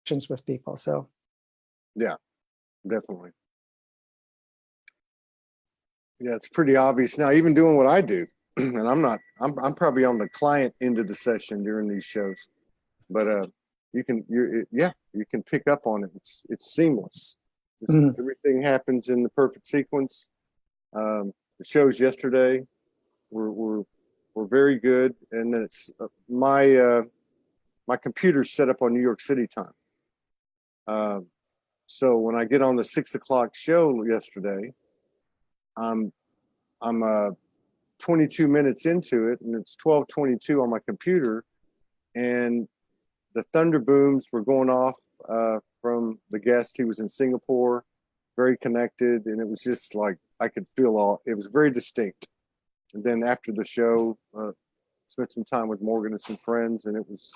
connections with people. So yeah, definitely. Yeah, it's pretty obvious now, even doing what I do. And I'm probably on the client end of the session during these shows, but you can pick up on it. It's seamless. Everything happens in the perfect sequence. The shows yesterday were very good, and then it's my computer's set up on New York City time. So when I get on the 6 o'clock show yesterday, I'm 22 minutes into it, and it's 12:22 on my computer, and the thunder booms were going off from the guest. He was in Singapore, very connected, and it was just like I could feel it was very distinct. And then after the show, spent some time with Morgan and some friends, and it was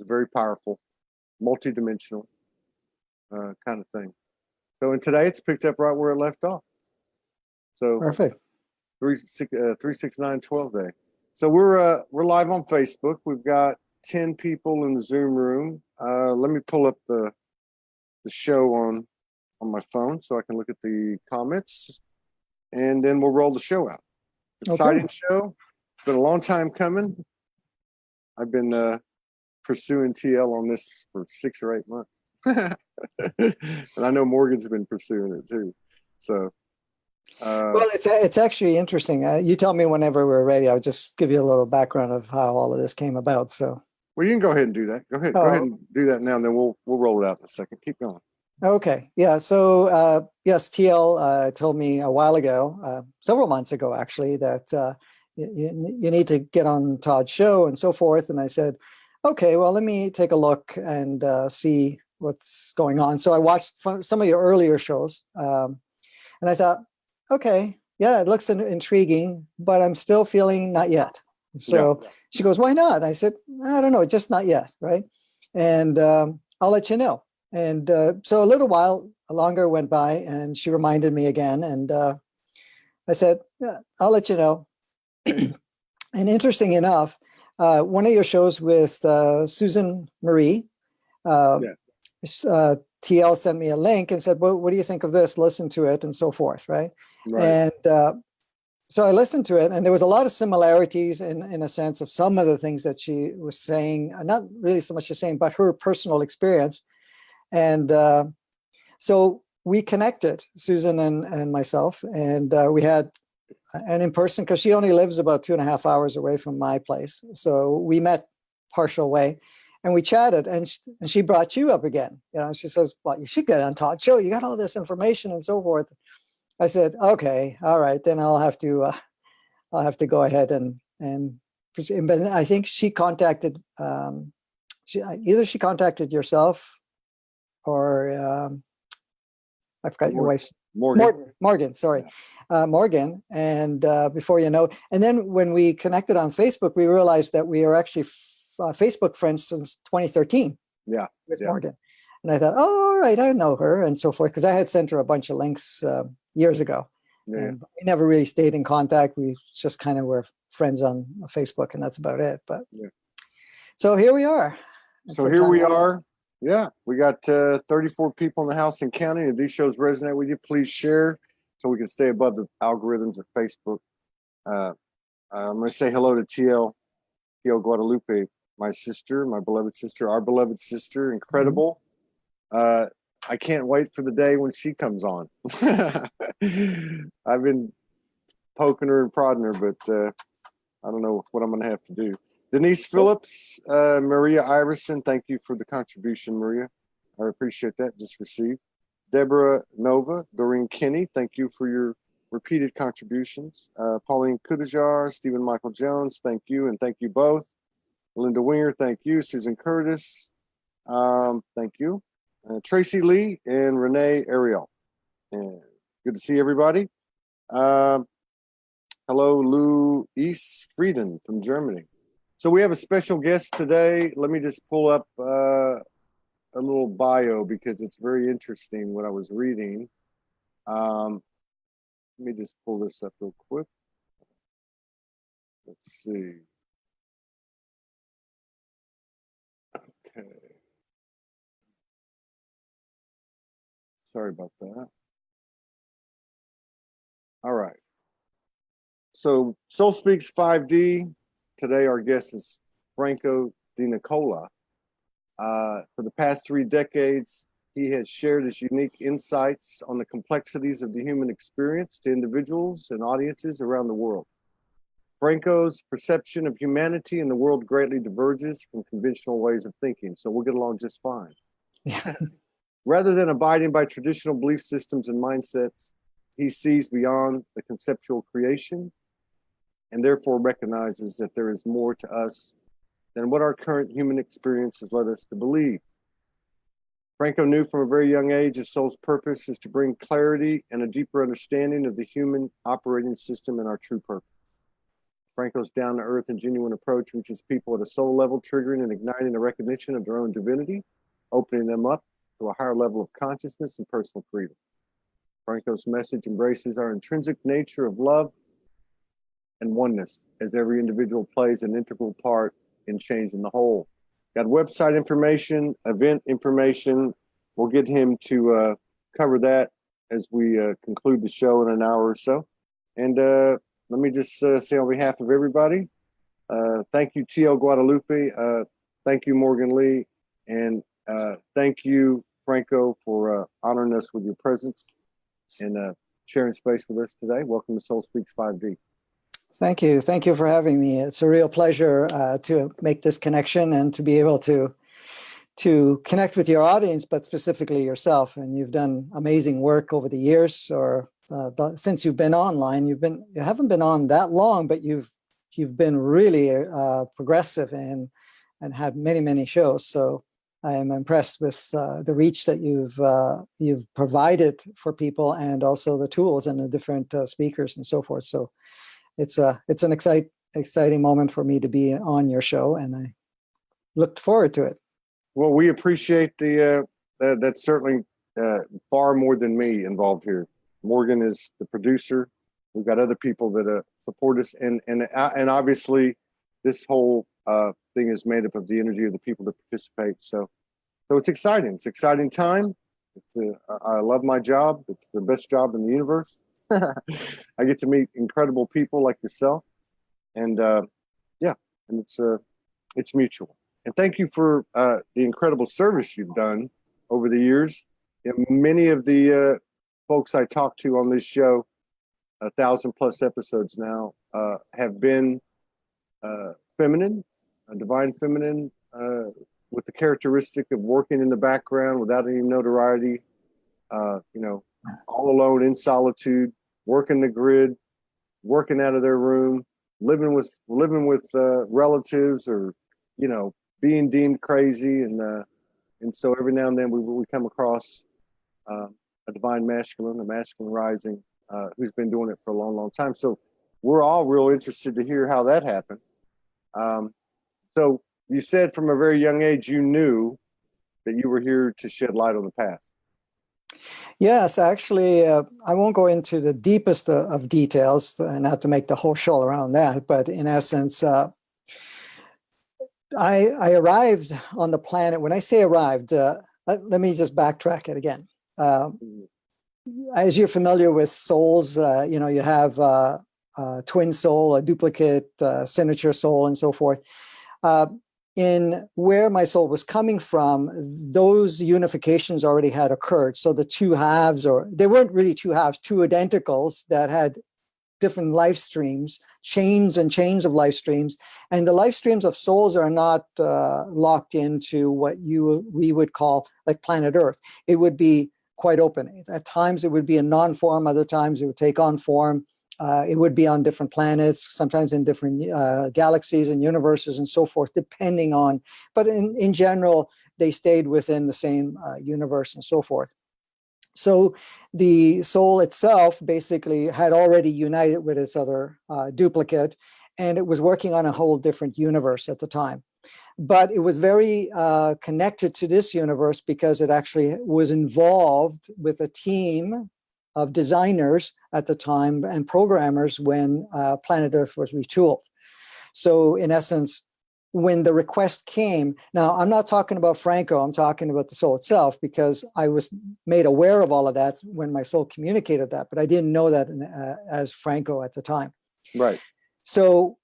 very powerful, multidimensional kind of thing. So, and today it's picked up right where it left off. So perfect. 36912 day. So we're live on Facebook. We've got 10 people in the Zoom room. Let me pull up the show on my phone so I can look at the comments, and then we'll roll the show out. Exciting show. It's been a long time coming. I've been pursuing TL on this for 6 or 8 months. And I know Morgan's been pursuing it too. So well, it's actually interesting. You tell me whenever we're ready. I'll just give you a little background of how all of this came about. So, well, you can go ahead and do that. Go ahead and do that now, and then we'll roll it out in a second. Keep going. Okay. Yeah. So yes, TL told me a while ago, several months ago actually, that you need to get on Todd's show and so forth. And I said, okay, well, let me take a look and see what's going on. So I watched some of your earlier shows. And I thought, okay, yeah, it looks intriguing, but I'm still feeling not yet. So she goes, why not? I said, I don't know, just not yet, right? And I'll let you know. And so a little while longer went by, and she reminded me again. And I said, yeah, I'll let you know. And interesting enough, one of your shows with Susan Marie, TL sent me a link and said, well, what do you think of this? Listen to it and so forth, right? And so I listened to it, and there was a lot of similarities in a sense of some of the things that she was saying, not really so much she's saying, but her personal experience. And so we connected, Susan and myself, and we had an in-person, because she only lives about 2.5 hours away from my place. So we met partial way. And we chatted, and she brought you up again. You know, she says, well, you should get on Todd's show. You got all this information and so forth. I said, okay, all right, then I'll have to go ahead and but I think she contacted, either she contacted yourself or I forgot your wife's Morgan, sorry. Morgan. And before you know, and then when we connected on Facebook, we realized that we are actually Facebook friends since 2013 with Morgan. And I thought, oh, all right, I know her and so forth, because I had sent her a bunch of links years ago. And we never really stayed in contact. We just kind of were friends on Facebook, and that's about it. But so here we are. So here we are. Yeah, we got 34 people in the house and counting. If these shows resonate with you, please share so we can stay above the algorithms of Facebook. I'm going to say hello to TL Guadalupe, my sister, my beloved sister, our beloved sister, incredible. I can't wait for the day when she comes on. I've been poking her and prodding her, but I don't know what I'm going to have to do. Denise Phillips, Maria Iverson, thank you for the contribution, Maria. I appreciate that, just received. Deborah Nova, Doreen Kinney, thank you for your repeated contributions. Pauline Kudajar, Stephen Michael Jones, thank you, and thank you both. Linda Winger, thank you. Susan Curtis, thank you. Tracy Lee and Renee Ariel. And good to see everybody. Hello, Louise Frieden from Germany. So we have a special guest today. Let me just pull up a little bio because it's very interesting what I was reading. Let me just pull this up real quick. Let's see. Okay. Sorry about that. All right. So Soulspeaks 5D. Today our guest is Franco DeNicola. For the past 3 decades, he has shared his unique insights on the complexities of the human experience to individuals and audiences around the world. Franco's perception of humanity and the world greatly diverges from conventional ways of thinking, so we'll get along just fine. Yeah. Rather than abiding by traditional belief systems and mindsets, he sees beyond the conceptual creation and therefore recognizes that there is more to us than what our current human experience has led us to believe. Franco knew from a very young age his soul's purpose is to bring clarity and a deeper understanding of the human operating system and our true purpose. Franco's down-to-earth and genuine approach reaches people at a soul level, triggering and igniting a recognition of their own divinity, opening them up to a higher level of consciousness and personal freedom. Franco's message embraces our intrinsic nature of love and oneness, as every individual plays an integral part in changing the whole. Got website information, event information. We'll get him to cover that as we conclude the show in an hour or so. And let me just say on behalf of everybody, thank you, T.L. Guadalupe. Thank you, Morgan Lee. And thank you, Franco, for honoring us with your presence and sharing space with us today. Welcome to Soulspeaks 5D. Thank you. Thank you for having me. It's a real pleasure to make this connection and to be able to connect with your audience, but specifically yourself. And you've done amazing work over the years, or since you've been online. You haven't been on that long, but you've been really progressive and had many shows. So I am impressed with the reach that you've provided for people, and also the tools and the different speakers and so forth. So it's an exciting moment for me to be on your show, and I looked forward to it. Well, we appreciate that's certainly far more than me involved here. Morgan is the producer. We've got other people that support us, and obviously this whole thing is made up of the energy of the people that participate. So it's exciting. It's an exciting time. I love my job. It's the best job in the universe. I get to meet incredible people like yourself, and and it's mutual. And thank you for the incredible service you've done over the years. Many of the folks I talk to on this show, 1,000+ episodes now, have been feminine, a divine feminine, with the characteristic of working in the background without any notoriety, all alone in solitude, working the grid, working out of their room, living with relatives, or being deemed crazy, and so every now and then we come across a divine masculine, a masculine rising, who's been doing it for a long time. So we're all real interested to hear how that happened. So you said from a very young age you knew that you were here to shed light on the path. Yes, actually, I won't go into the deepest of details, and not to make the whole show around that, but in essence, I arrived on the planet. When I say arrived, let me just backtrack it again. As you're familiar with souls, you have a twin soul, a duplicate, signature soul, and so forth. In where my soul was coming from, those unifications already had occurred. So the two halves, or they weren't really two halves, two identicals that had different life streams, chains and chains of life streams. And the life streams of souls are not locked into what we would call like planet Earth. It would be quite open. At times it would be in non-form, other times it would take on form. It would be on different planets, sometimes in different galaxies and universes and so forth, depending on, but in general, they stayed within the same universe and so forth. So the soul itself basically had already united with its other duplicate, and it was working on a whole different universe at the time. But it was very connected to this universe because it actually was involved with a team of designers at the time and programmers when planet Earth was retooled. So in essence, when the request came, now I'm not talking about Franco, I'm talking about the soul itself, because I was made aware of all of that when my soul communicated that, but I didn't know that as Franco at the time. Right. So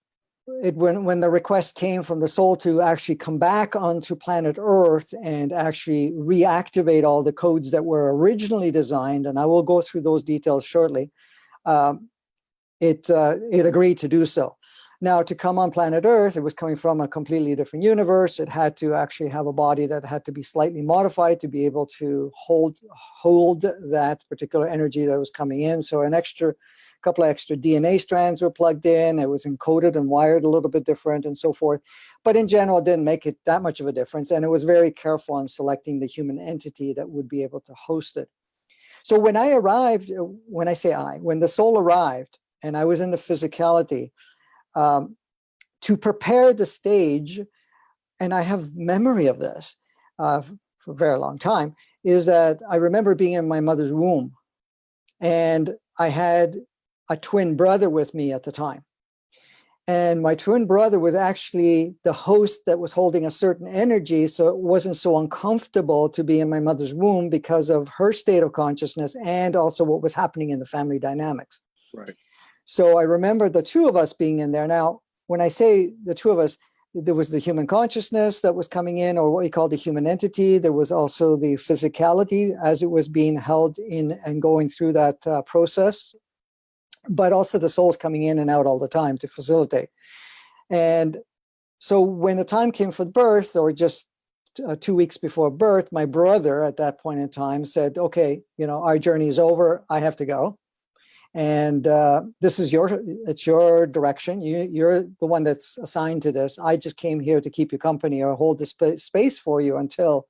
when the request came from the soul to actually come back onto planet Earth and actually reactivate all the codes that were originally designed, and I will go through those details shortly, it agreed to do so. Now, to come on planet Earth, it was coming from a completely different universe. It had to actually have a body that had to be slightly modified to be able to hold that particular energy that was coming in. So couple of extra DNA strands were plugged in. It was encoded and wired a little bit different and so forth. But in general, it didn't make it that much of a difference. And it was very careful in selecting the human entity that would be able to host it. So when I arrived, when the soul arrived and I was in the physicality, to prepare the stage, and I have memory of this for a very long time, is that I remember being in my mother's womb, and I had a twin brother with me at the time. And my twin brother was actually the host that was holding a certain energy, so it wasn't so uncomfortable to be in my mother's womb because of her state of consciousness and also what was happening in the family dynamics. Right. So I remember the two of us being in there. Now, when I say the two of us, there was the human consciousness that was coming in, or what we call the human entity. There was also the physicality as it was being held in and going through that process, but also the souls coming in and out all the time to facilitate. And so when the time came for birth, or just 2 weeks before birth, my brother at that point in time said, okay, our journey is over. I have to go. And this is it's your direction. You're the one that's assigned to this. I just came here to keep you company or hold the space for you until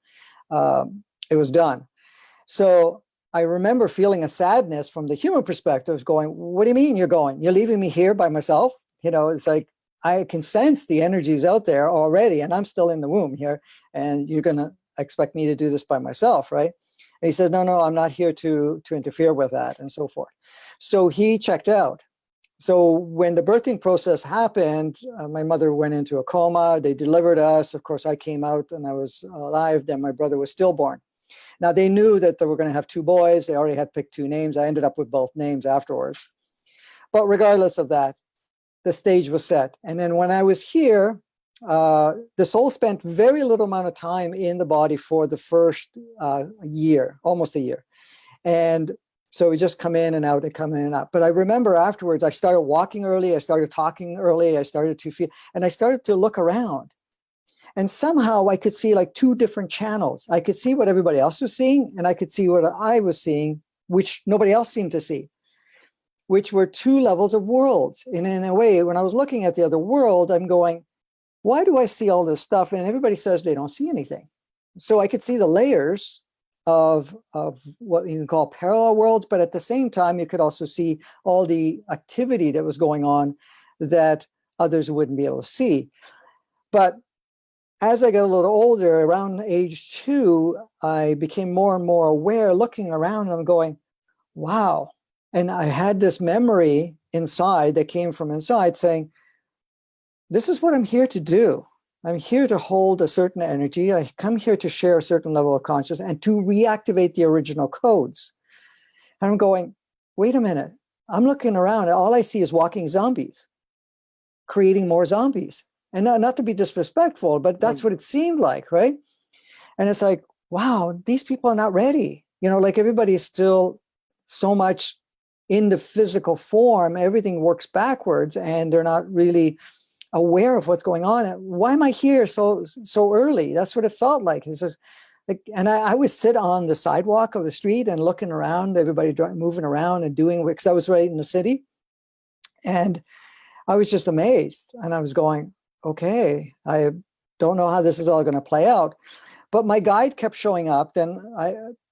it was done. So I remember feeling a sadness from the human perspective, going, what do you mean you're going? You're leaving me here by myself? It's like, I can sense the energies out there already, and I'm still in the womb here, and you're going to expect me to do this by myself, right? And he said, no, I'm not here to interfere with that, and so forth. So he checked out. So when the birthing process happened, my mother went into a coma. They delivered us. Of course, I came out and I was alive. Then my brother was stillborn. Now, they knew that they were going to have 2 boys. They already had picked 2 names. I ended up with both names afterwards. But regardless of that, the stage was set. And then when I was here, the soul spent very little amount of time in the body for the first year, almost a year. And so we just come in and out and come in and out. But I remember afterwards, I started walking early. I started talking early. I started to feel, and I started to look around. And somehow I could see like 2 different channels. I could see what everybody else was seeing, and I could see what I was seeing, which nobody else seemed to see, which were 2 levels of worlds. And in a way, when I was looking at the other world, I'm going, why do I see all this stuff? And everybody says they don't see anything. So I could see the layers of what you can call parallel worlds, but at the same time, you could also see all the activity that was going on that others wouldn't be able to see. But as I got a little older, around age 2, I became more and more aware, looking around, and I'm going, wow. And I had this memory inside that came from inside saying, this is what I'm here to do. I'm here to hold a certain energy. I come here to share a certain level of consciousness and to reactivate the original codes. And I'm going, wait a minute. I'm looking around and all I see is walking zombies, creating more zombies. And not to be disrespectful, but that's what it seemed like, right? And it's like, wow, these people are not ready. Like everybody is still so much in the physical form. Everything works backwards and they're not really aware of what's going on. Why am I here so early? That's what it felt like. It's just like, and I would sit on the sidewalk of the street and looking around, everybody moving around and doing, because I was right in the city. And I was just amazed. And I was going, okay, I don't know how this is all going to play out. But my guide kept showing up. Then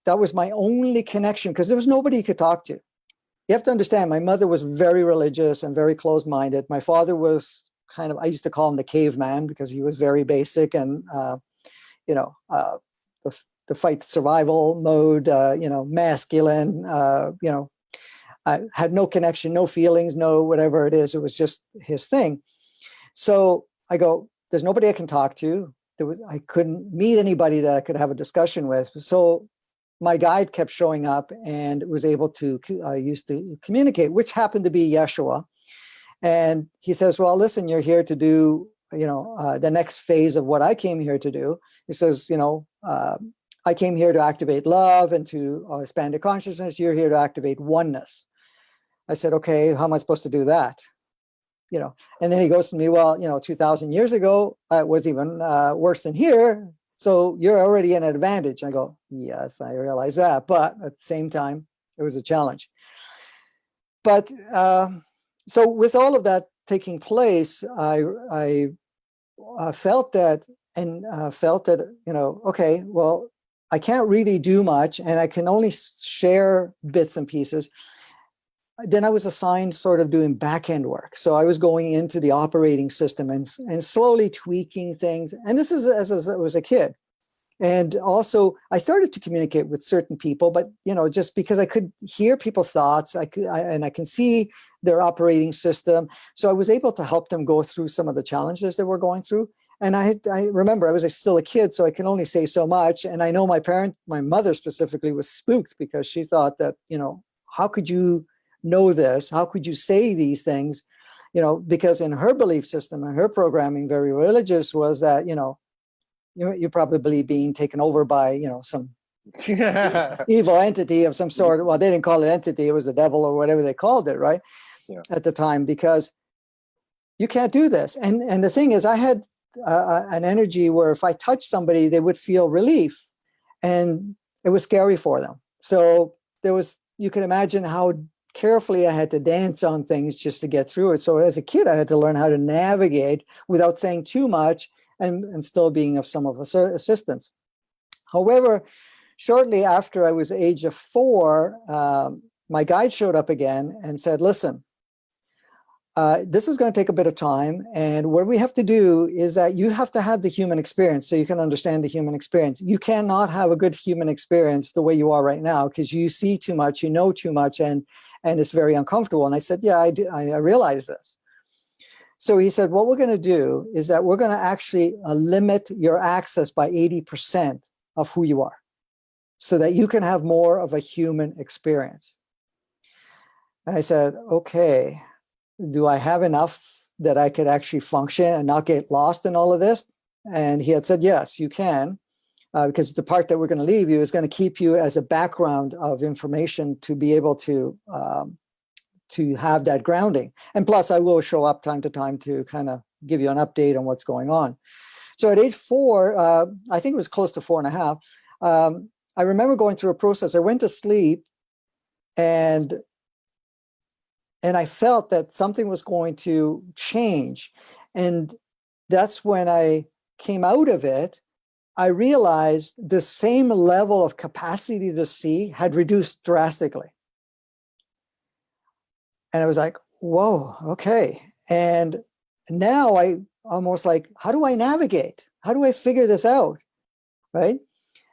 that was my only connection, because there was nobody you could talk to. You have to understand, my mother was very religious and very closed-minded. My father was kind of, I used to call him the caveman, because he was very basic and, the fight survival mode, masculine, I had no connection, no feelings, no whatever it is. It was just his thing. So I go, there's nobody I can talk to. I couldn't meet anybody that I could have a discussion with. So my guide kept showing up and was able to use to communicate, which happened to be Yeshua. And he says, well, listen, you're here to do, the next phase of what I came here to do. He says, I came here to activate love and to expand the consciousness. You're here to activate oneness. I said, okay, how am I supposed to do that? And then he goes to me, well, 2000 years ago, it was even worse than here. So you're already in an advantage. I go, yes, I realize that. But at the same time, it was a challenge. But so with all of that taking place, I felt that, okay, well, I can't really do much and I can only share bits and pieces. Then I was assigned sort of doing back-end work. So I was going into the operating system and slowly tweaking things. And this is as I was a kid. And also I started to communicate with certain people, but just because I could hear people's thoughts, I can see their operating system. So I was able to help them go through some of the challenges that we're going through. And I remember I was still a kid, so I can only say so much. And I know my mother specifically was spooked because she thought that, how could you know this? How could you say these things? Because in her belief system and her programming, very religious, was that, you're probably being taken over by, some evil entity of some sort. Well, they didn't call it entity. It was the devil or whatever they called it, right? Yeah. At the time, because you can't do this. And the thing is, I had an energy where if I touched somebody, they would feel relief. And it was scary for them. So you can imagine how carefully I had to dance on things just to get through it. So as a kid, I had to learn how to navigate without saying too much and still being of some of assistance. However, shortly after I was the age of 4, my guide showed up again and said, listen, this is going to take a bit of time. And what we have to do is that you have to have the human experience so you can understand the human experience. You cannot have a good human experience the way you are right now because you see too much, you know too much, and it's very uncomfortable. And I said, yeah, I do. I realize this. So he said, what we're going to do is that we're going to actually limit your access by 80% of who you are so that you can have more of a human experience. And I said, okay, do I have enough that I could actually function and not get lost in all of this? And he had said, yes, you can, because the part that we're going to leave you is going to keep you as a background of information to be able to have that grounding. And plus, I will show up time to time to kind of give you an update on what's going on. So at age 4, I think it was close to 4.5, I remember going through a process. I went to sleep and I felt that something was going to change. And that's when I came out of it. I realized the same level of capacity to see had reduced drastically. And I was like, whoa, okay. And now I almost like, how do I navigate? How do I figure this out? Right?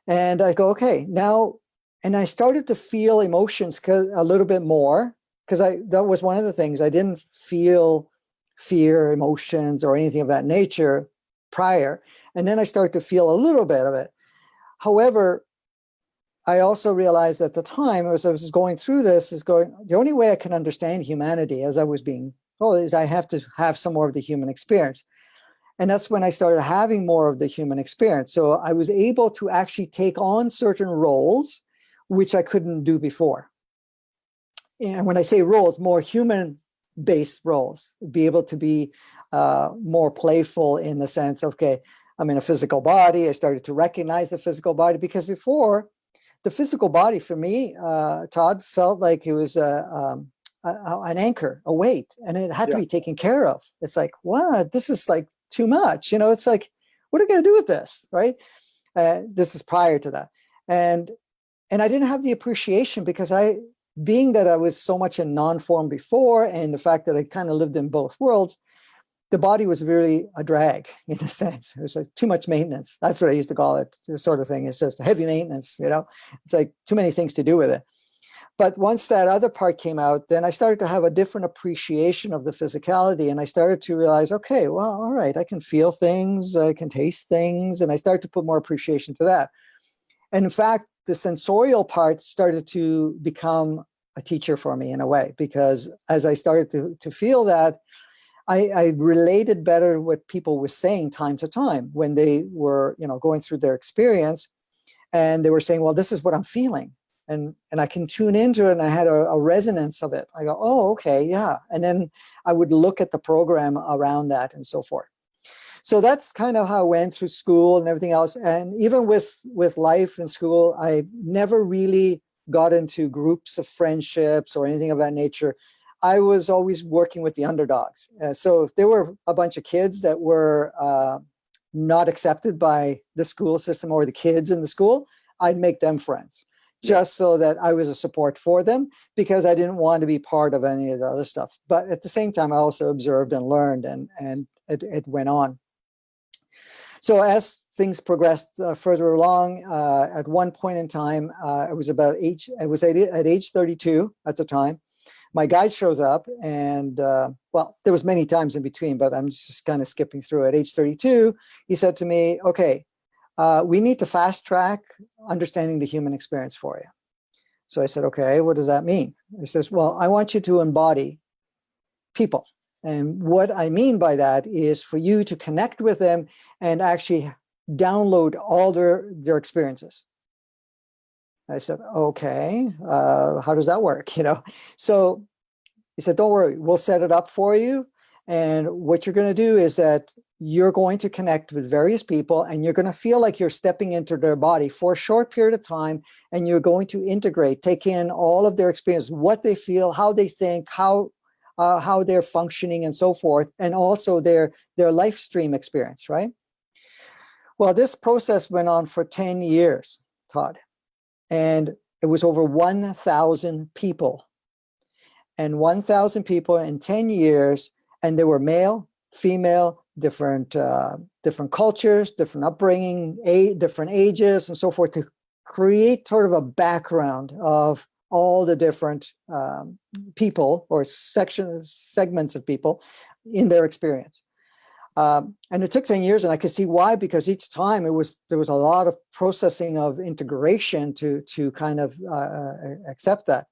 And I go, okay, now, and I started to feel emotions a little bit more. Because that was one of the things, I didn't feel fear, emotions, or anything of that nature prior. And then I started to feel a little bit of it. However, I also realized at the time, as I was going through this, the only way I can understand humanity as I was being told is I have to have some more of the human experience. And that's when I started having more of the human experience. So I was able to actually take on certain roles, which I couldn't do before. And when I say roles, more human-based roles, be able to be more playful in the sense of, okay, I'm in a physical body. I started to recognize the physical body because before, the physical body for me, Todd, felt like it was an anchor, a weight, and it had to be taken care of. It's like, what? This is like too much. It's like, what are we going to do with this, right? This is prior to that. And I didn't have the appreciation because being that I was so much in non-form before, and the fact that I kind of lived in both worlds, the body was really a drag in a sense. It was like too much maintenance. That's what I used to call it, this sort of thing. It's just heavy maintenance, It's like too many things to do with it. But once that other part came out, then I started to have a different appreciation of the physicality. And I started to realize, okay, well, all right, I can feel things, I can taste things. And I started to put more appreciation to that. And in fact, the sensorial part started to become a teacher for me in a way, because as I started to feel that, I related better what people were saying time to time when they were, going through their experience, and they were saying, well, this is what I'm feeling. And I can tune into it, and I had a resonance of it. I go, oh, okay, yeah. And then I would look at the program around that and so forth. So that's kind of how I went through school and everything else. And even with life in school, I never really got into groups of friendships or anything of that nature. I was always working with the underdogs. So if there were a bunch of kids that were not accepted by the school system or the kids in the school, I'd make them friends. Just so that I was a support for them, because I didn't want to be part of any of the other stuff. But at the same time, I also observed and learned, and it went on. So as things progressed further along, at one point in time, I was at age 32 at the time. My guide shows up, and well, there was many times in between, but I'm just kind of skipping through. At age 32, he said to me, okay, we need to fast track understanding the human experience for you. So I said, okay, what does that mean? He says, well, I want you to embody people. And what I mean by that is for you to connect with them and actually download all their experiences. I said, okay, how does that work? So he said, don't worry, we'll set it up for you. And what you're going to do is that you're going to connect with various people, and you're going to feel like you're stepping into their body for a short period of time, and you're going to integrate, take in all of their experience, what they feel, how they think, how they're functioning, and so forth, and also their life stream experience, right? Well, this process went on for 10 years, Todd, and it was over 1,000 people, and 1,000 people in 10 years, and they were male, female, different cultures, different upbringing, different ages, and so forth, to create sort of a background of all the different people or segments of people in their experience. And it took 10 years, and I could see why, because each time there was a lot of processing of integration to kind of accept that.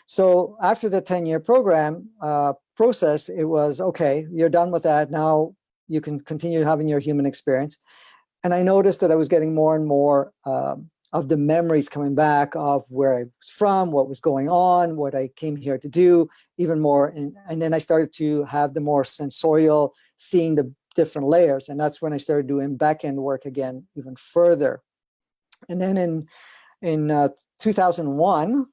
So after the 10-year program process, it was, okay, you're done with that. Now you can continue having your human experience. And I noticed that I was getting more and more of the memories coming back of where I was from, what was going on, what I came here to do, even more. And then I started to have the more sensorial, seeing the different layers. And that's when I started doing back-end work again, even further. And then in 2001,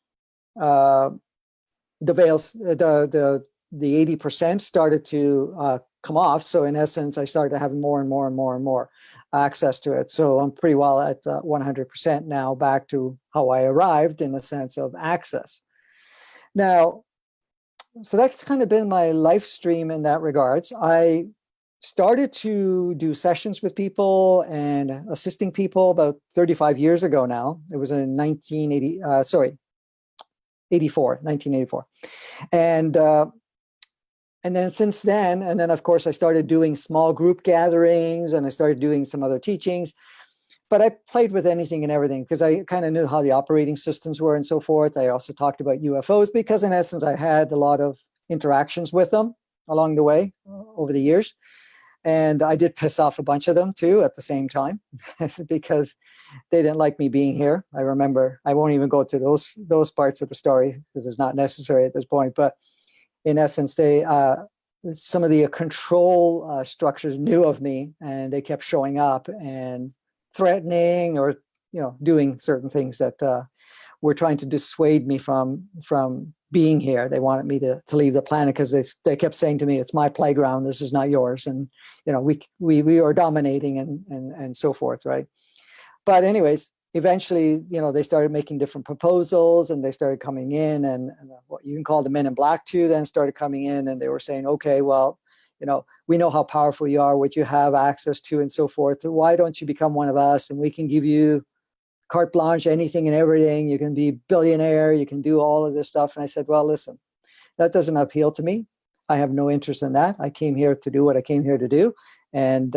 the veils, the 80% started to come off. So in essence, I started having more and more and more and more access to it. So I'm pretty well at 100% now, back to how I arrived in the sense of access. Now, so that's kind of been my life stream in that regards. I started to do sessions with people and assisting people about 35 years ago now. It was in 1984. And then since then, and then of course I started doing small group gatherings, and I started doing some other teachings, but I played with anything and everything because I kind of knew how the operating systems were and so forth. I also talked about UFOs because in essence, I had a lot of interactions with them along the way over the years. And I did piss off a bunch of them too at the same time because they didn't like me being here. I remember, I won't even go to those parts of the story because it's not necessary at this point, but in essence, some of the control structures knew of me, and they kept showing up and threatening or doing certain things that were trying to dissuade me from being here. They wanted me to leave the planet because they kept saying to me, "It's my playground. This is not yours." And we are dominating and so forth, right? But anyways, eventually, they started making different proposals, and they started coming in, and what you can call the Men in Black too, then started coming in, and they were saying, okay, well, we know how powerful you are, what you have access to and so forth. Why don't you become one of us, and we can give you carte blanche, anything and everything. You can be billionaire. You can do all of this stuff. And I said, well, listen, that doesn't appeal to me. I have no interest in that. I came here to do what I came here to do. And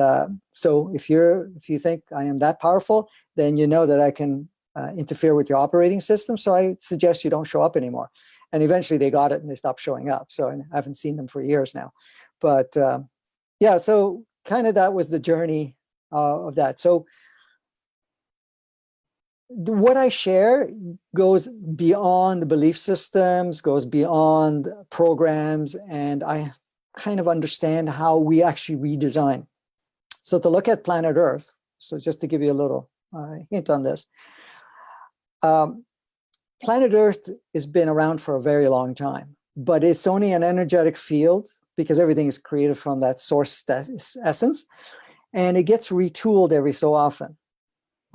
so if you think I am that powerful, then you know that I can interfere with your operating system. So I suggest you don't show up anymore. And eventually they got it and they stopped showing up. So I haven't seen them for years now. But yeah, so kind of that was the journey of that. So what I share goes beyond the belief systems, goes beyond programs, and I kind of understand how we actually redesign. So to look at planet Earth, so just to give you a little hint on this, planet Earth has been around for a very long time, but it's only an energetic field because everything is created from that source essence, and it gets retooled every so often.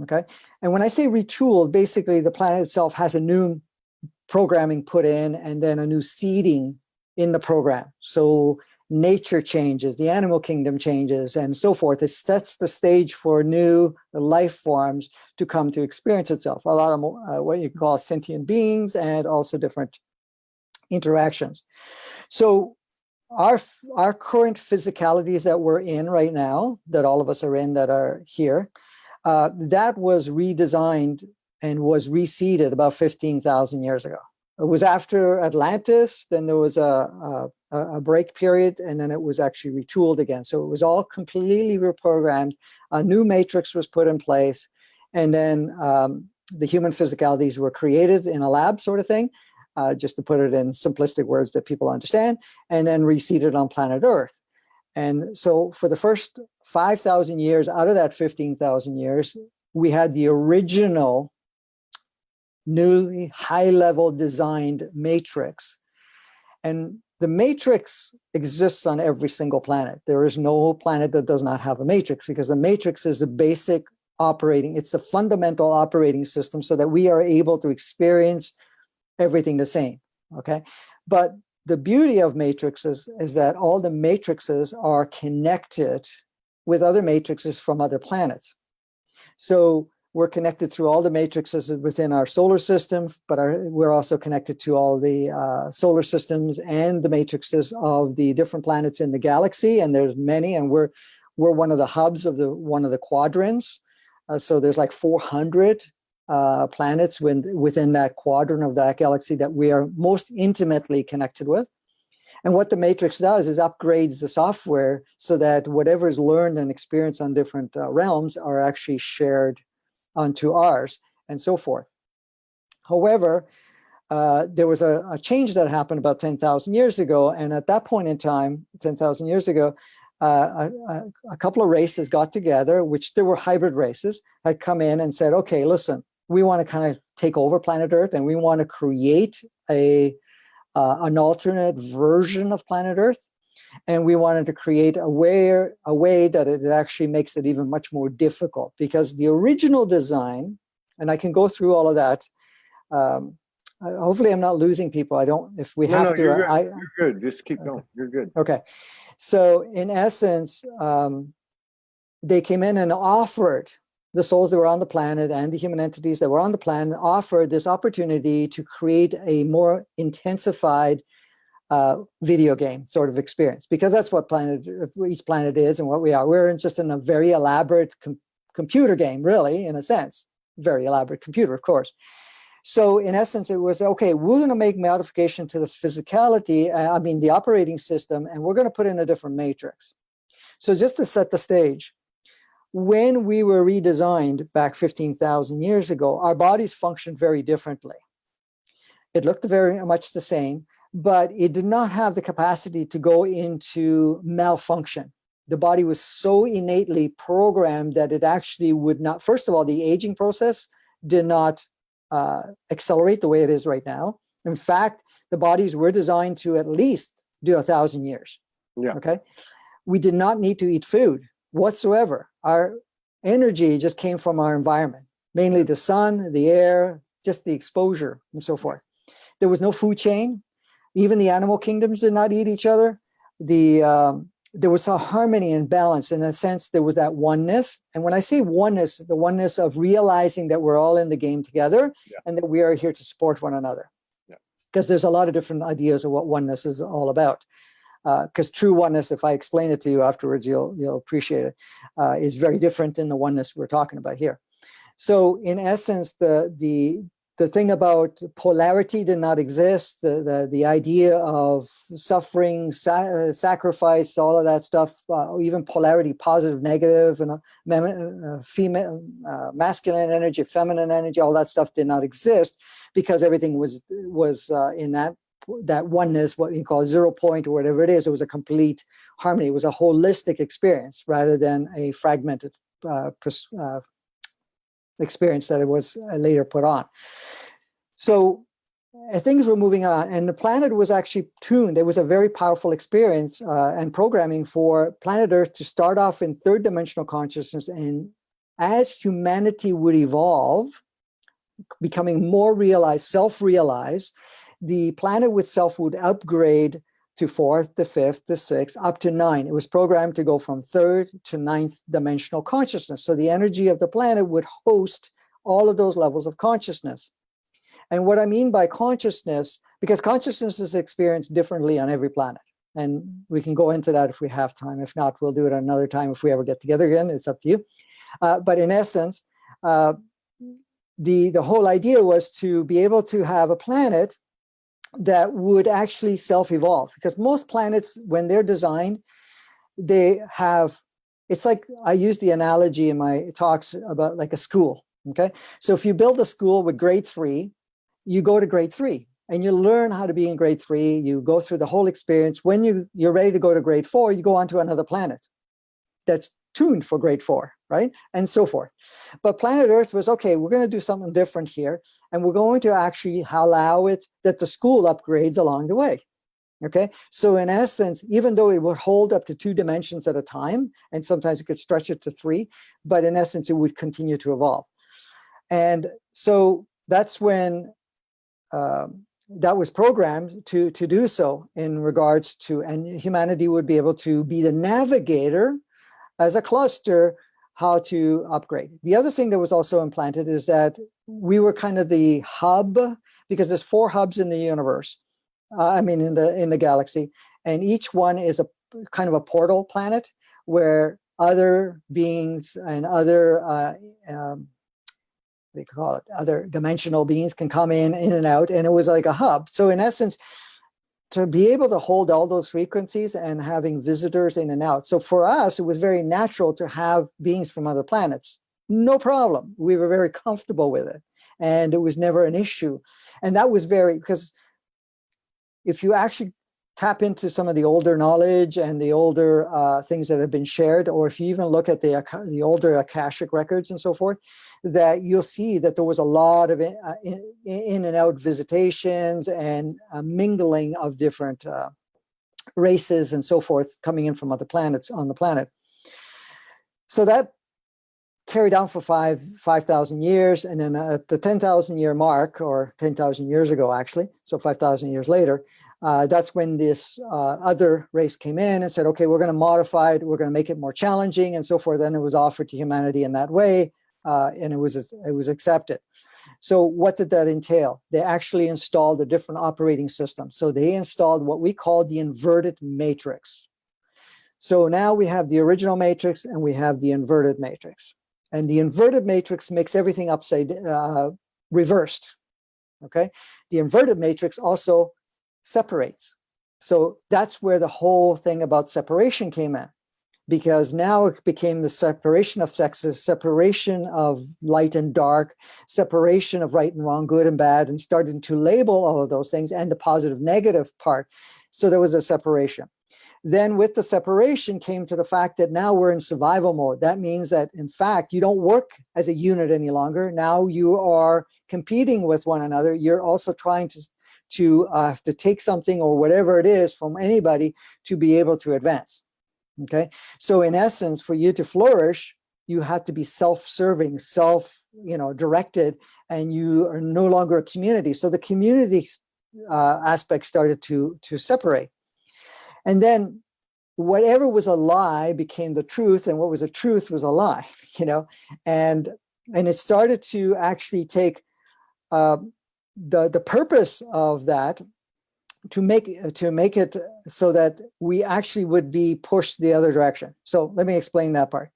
Okay. And when I say retooled, basically the planet itself has a new programming put in and then a new seeding in the program. So nature changes, the animal kingdom changes, and so forth. It sets the stage for new life forms to come to experience itself. A lot of what you call sentient beings and also different interactions. So our current physicalities that we're in right now, that all of us are in that are here, that was redesigned and was reseeded about 15,000 years ago. It was after Atlantis, then there was a break period, and then it was actually retooled again. So it was all completely reprogrammed. A new matrix was put in place, and then the human physicalities were created in a lab sort of thing, just to put it in simplistic words that people understand, and then reseeded on planet Earth. And so for the first 5,000 years out of that 15,000 years, we had the original newly high-level designed matrix. And the matrix exists on every single planet. There is no planet that does not have a matrix, because the matrix is the basic operating, it's the fundamental operating system so that we are able to experience everything the same, okay? But the beauty of matrices is that all the matrices are connected with other matrices from other planets. So we're connected through all the matrices within our solar system, but we're also connected to all the solar systems and the matrices of the different planets in the galaxy. And there's many, and we're one of the hubs of one of the quadrants. So there's like 400 planets within that quadrant of that galaxy that we are most intimately connected with. And what the matrix does is upgrades the software so that whatever is learned and experienced on different realms are actually shared onto ours, and so forth. However, there was a change that happened about 10,000 years ago. And at that point in time, 10,000 years ago, a couple of races got together, which there were hybrid races, had come in and said, okay, listen, we want to kind of take over planet Earth, and we want to create an alternate version of planet Earth. And we wanted to create a way that it actually makes it even much more difficult, because the original design, and I can go through all of that. Hopefully I'm not losing people. I don't, if we have to. You're good. You're good. Just keep going. You're good. Okay. So in essence, they came in and offered the souls that were on the planet and the human entities that were on the planet, offered this opportunity to create a more intensified video game sort of experience, because that's what each planet is and what we are. We're just in a very elaborate computer game, really, in a sense. Very elaborate computer, of course. So in essence, it was, okay, we're going to make modification to the physicality, the operating system, and we're going to put in a different matrix. So just to set the stage, when we were redesigned back 15,000 years ago, our bodies functioned very differently. It looked very much the same, but it did not have the capacity to go into malfunction. The body was so innately programmed that it actually would not, first of all, the aging process did not accelerate the way it is right now. In fact, the bodies were designed to at least do 1,000 years. Yeah. Okay. We did not need to eat food whatsoever. Our energy just came from our environment, mainly the sun, the air, just the exposure, and so forth. There was no food chain. Even the animal kingdoms did not eat each other. The there was a harmony and balance. In a sense, there was that oneness. And when I say oneness, the oneness of realizing that we're all in the game together, and that we are here to support one another. Because there's a lot of different ideas of what oneness is all about. Because true oneness, if I explain it to you afterwards, you'll appreciate it, is very different than the oneness we're talking about here. So in essence, the thing about polarity did not exist. The idea of suffering, sacrifice, all of that stuff, even polarity, positive, negative, and female, masculine energy, feminine energy, all that stuff did not exist, because everything was in that oneness, what you call 0 point or whatever it is. It was a complete harmony. It was a holistic experience rather than a fragmented experience that it was later put on. So things were moving on, and the planet was actually tuned. It was a very powerful experience and programming for planet Earth to start off in third dimensional consciousness, and as humanity would evolve, becoming more realized, self-realized, the planet itself would upgrade to fourth, to fifth, to sixth, up to 9. It was programmed to go from third to ninth dimensional consciousness. So the energy of the planet would host all of those levels of consciousness. And what I mean by consciousness, because consciousness is experienced differently on every planet. And we can go into that if we have time. If not, we'll do it another time if we ever get together again. It's up to you. But in essence, the whole idea was to be able to have a planet that would actually self-evolve, because most planets, when they're designed, they have, it's like, I use the analogy in my talks about like a school, okay? So if you build a school with grade 3, you go to grade 3 and you learn how to be in grade 3, you go through the whole experience. When you're ready to go to grade 4, you go on to another planet that's tuned for grade 4, right? And so forth. But planet Earth was, okay, we're going to do something different here. And we're going to actually allow it that the school upgrades along the way. Okay. So in essence, even though it would hold up to 2 dimensions at a time, and sometimes it could stretch it to 3, but in essence, it would continue to evolve. And so that's when that was programmed to do so in regards to, and humanity would be able to be the navigator as a cluster, how to upgrade. The other thing that was also implanted is that we were kind of the hub, because there's 4 hubs in the universe. In the galaxy, and each one is a kind of a portal planet where other beings and other other dimensional beings can come in and out, and it was like a hub. So in essence, to be able to hold all those frequencies and having visitors in and out. So for us, it was very natural to have beings from other planets. No problem. We were very comfortable with it, and it was never an issue. And that was because if you actually tap into some of the older knowledge and the older things that have been shared, or if you even look at the older Akashic records and so forth, that you'll see that there was a lot of in and out visitations and mingling of different races and so forth coming in from other planets on the planet. So that carried on for 5,000 years. And then at the 10,000 year mark, or 10,000 years ago, actually, so 5,000 years later, that's when this other race came in and said, okay, we're going to modify it. We're going to make it more challenging and so forth. And it was offered to humanity in that way. And it was accepted. So what did that entail? They actually installed a different operating system. So they installed what we call the inverted matrix. So now we have the original matrix and we have the inverted matrix. And the inverted matrix makes everything reversed, okay? The inverted matrix also separates. So that's where the whole thing about separation came in, because now it became the separation of sexes, separation of light and dark, separation of right and wrong, good and bad, and started to label all of those things and the positive, negative part. So there was a separation. Then with the separation came to the fact that now we're in survival mode. That means that, in fact, you don't work as a unit any longer. Now you are competing with one another. You're also trying to take something or whatever it is from anybody to be able to advance. Okay. So in essence, for you to flourish, you have to be self-serving, directed, and you are no longer a community. So the community aspect started to separate. And then whatever was a lie became the truth, and what was a truth was a lie, and it started to actually take the purpose of that to make it so that we actually would be pushed the other direction. So let me explain that part.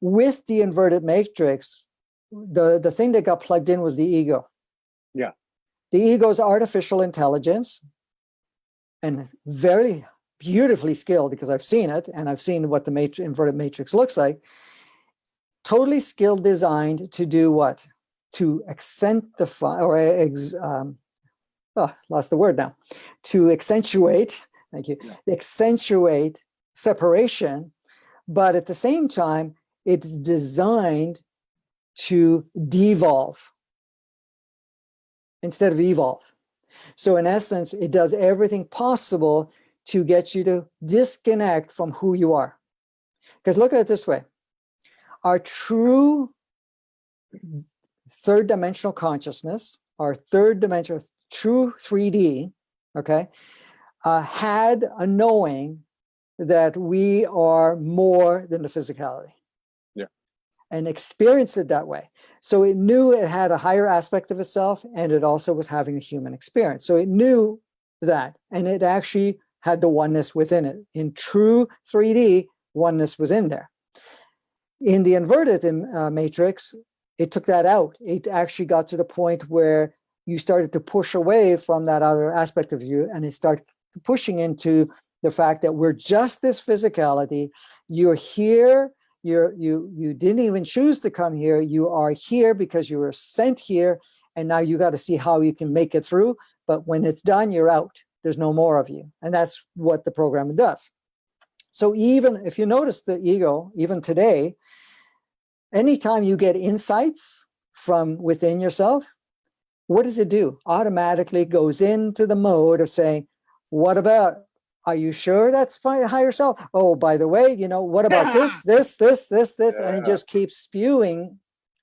With the inverted matrix, the thing that got plugged in was the ego. Yeah. The ego's artificial intelligence, and very beautifully skilled, because I've seen it and I've seen what the inverted matrix looks like. Totally skilled, designed to do what? To accentify, or lost the word now. To accentuate, thank you, accentuate separation, but at the same time, it's designed to devolve instead of evolve. So in essence, it does everything possible to get you to disconnect from who you are. Because look at it this way. Our true third dimensional consciousness, our third dimension, true 3D, okay, had a knowing that we are more than the physicality. Yeah. And experienced it that way. So it knew it had a higher aspect of itself, and it also was having a human experience. So it knew that, and it actually had the oneness within it. In true 3D, oneness was in there. In the inverted matrix, it took that out. It actually got to the point where you started to push away from that other aspect of you, and it started pushing into the fact that we're just this physicality. You're here. You didn't even choose to come here. You are here because you were sent here, and now you got to see how you can make it through. But when it's done, you're out. There's no more of you. And that's what the program does. So even if you notice the ego, even today, anytime you get insights from within yourself, what does it do? Automatically goes into the mode of saying, what about, are you sure that's higher self? Oh, by the way, what about this? Yeah. And it just keeps spewing,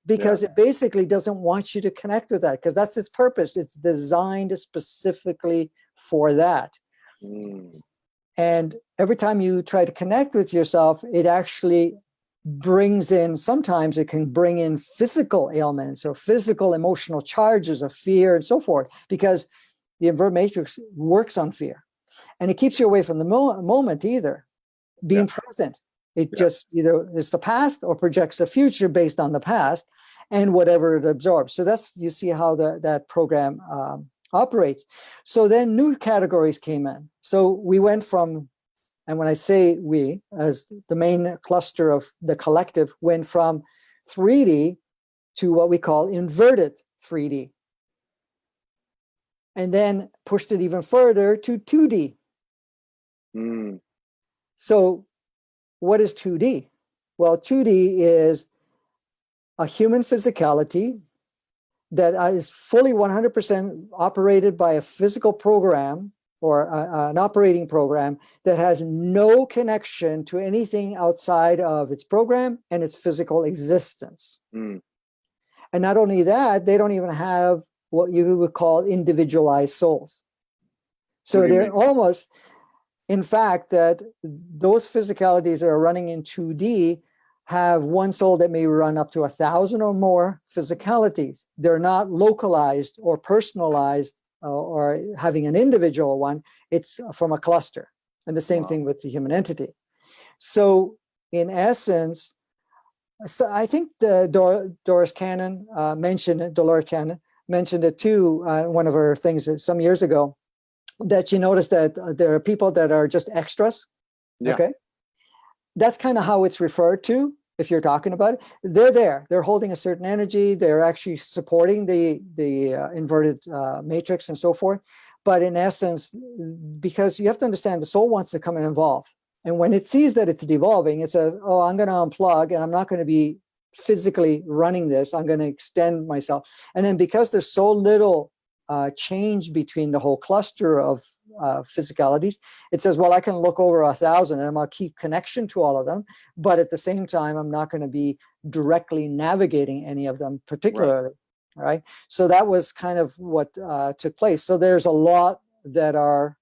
because it basically doesn't want you to connect with that, because that's its purpose. It's designed specifically for that. And every time you try to connect with yourself, it actually brings in, sometimes it can bring in physical ailments or physical emotional charges of fear and so forth, because the inverted matrix works on fear. And it keeps you away from the moment either, being present. It just either is the past or projects the future based on the past and whatever it absorbs. So that's, you see how that program operates. So then new categories came in. So we went from, and when I say we, as the main cluster of the collective, went from 3D to what we call inverted 3D. And then pushed it even further to 2D. So what is 2D? Well, 2D is a human physicality that is fully 100% operated by a physical program, or an operating program that has no connection to anything outside of its program and its physical existence. And not only that, they don't even have what you would call individualized souls. So they're almost, in fact, that those physicalities that are running in 2D have one soul that may run up to 1,000 or more physicalities. They're not localized or personalized or having an individual one. It's from a cluster. And the same thing with the human entity. So in essence, so I think Dolores Cannon mentioned it too, one of her things some years ago, that you notice that there are people that are just extras. Okay. That's kind of how it's referred to. If you're talking about it, they're there, they're holding a certain energy, they're actually supporting the inverted matrix and so forth. But in essence, because you have to understand, the soul wants to come and involve. And when it sees that it's devolving, it says, oh, I'm going to unplug and I'm not going to be physically running this. I'm going to extend myself. And then because there's so little change between the whole cluster of physicalities, it says, well, I can look over 1,000 and I'll keep connection to all of them. But at the same time, I'm not going to be directly navigating any of them particularly. Right. So that was kind of what took place. So there's a lot that are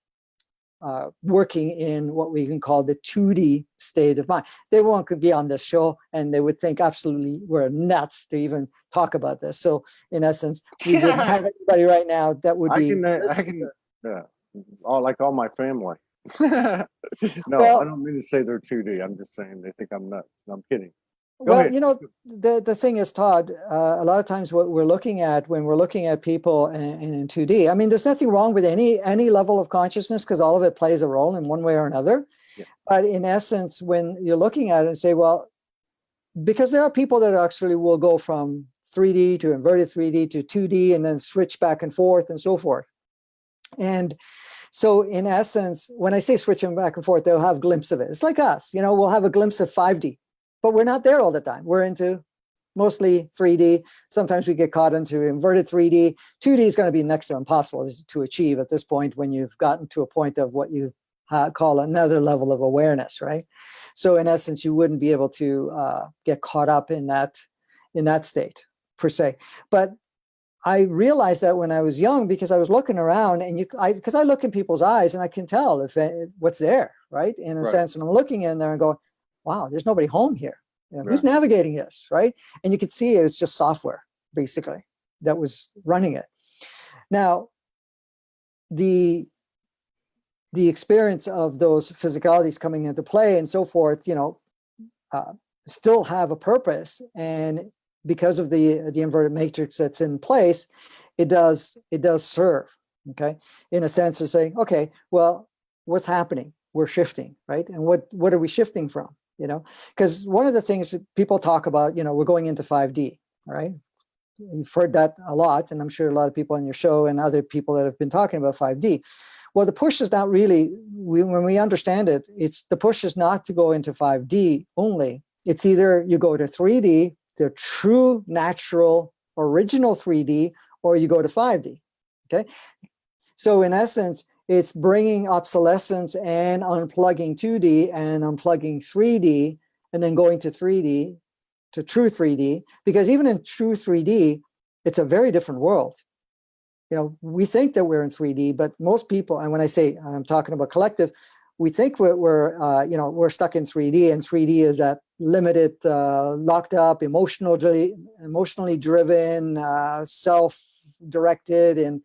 working in what we can call the 2D state of mind. They won't be on this show, and they would think absolutely we're nuts to even talk about this. So in essence, we wouldn't have anybody right now that would be. Yeah, all my family. No, well, I don't mean to say they're 2D. I'm just saying they think I'm nuts. No, I'm kidding. Go ahead. The thing is, Todd, a lot of times what we're looking at when we're looking at people in 2D, I mean, there's nothing wrong with any level of consciousness because all of it plays a role in one way or another. Yeah. But in essence, when you're looking at it and say, well, because there are people that actually will go from 3D to inverted 3D to 2D and then switch back and forth and so forth. And so in essence, when I say switching back and forth, they'll have a glimpse of it. It's like us, we'll have a glimpse of 5D. But we're not there all the time. We're into mostly 3D. Sometimes we get caught into inverted 3D. 2D is going to be next to impossible to achieve at this point when you've gotten to a point of what you call another level of awareness, right? So in essence, you wouldn't be able to get caught up in that state per se. But I realized that when I was young because I was looking around and because I look in people's eyes and I can tell if what's there, right? In a sense, and I'm looking in there and going, wow, there's nobody home here. Who's navigating this, right? And you could see it was just software, basically, that was running it. Now, the experience of those physicalities coming into play and so forth, still have a purpose. And because of the inverted matrix that's in place, it does serve, okay? In a sense of saying, okay, well, what's happening? We're shifting, right? And what are we shifting from? Because one of the things that people talk about, we're going into 5D, right? You've heard that a lot, and I'm sure a lot of people on your show and other people that have been talking about 5D. Well, the push is not really, when we understand it, the push is not to go into 5D only. It's either you go to 3D, the true, natural, original 3D, or you go to 5D, okay? So in essence, it's bringing obsolescence and unplugging 2D and unplugging 3D and then going to 3D, to true 3D, because even in true 3D, it's a very different world. We think that we're in 3D, but most people, and when I say I'm talking about collective, we think we're stuck in 3D, and 3D is that limited, locked up, emotionally driven, self-directed, and